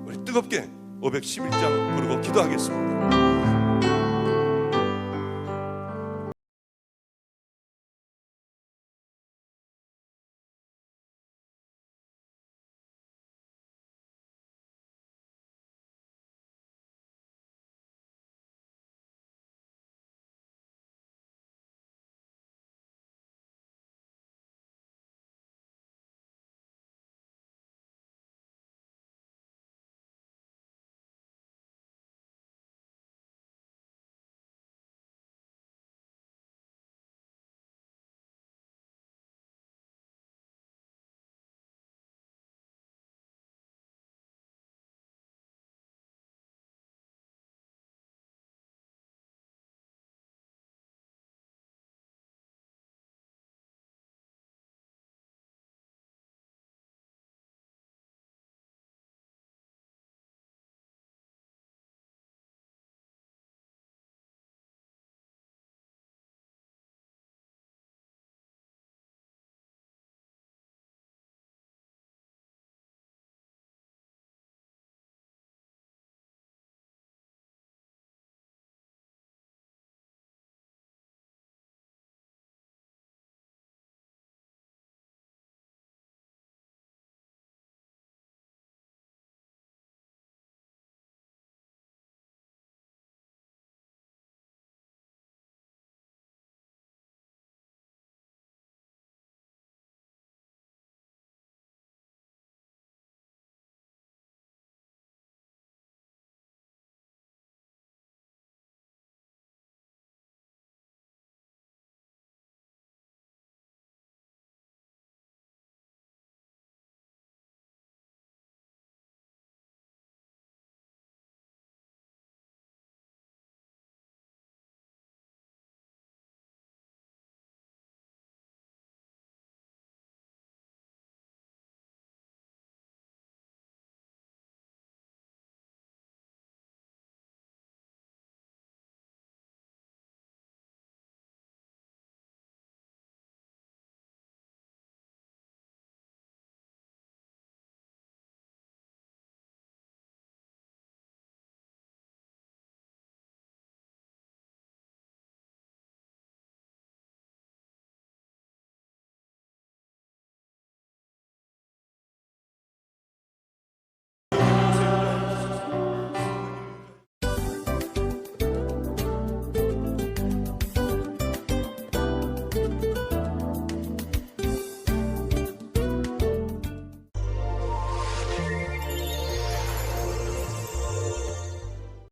우리 뜨겁게 511장 부르고 기도하겠습니다.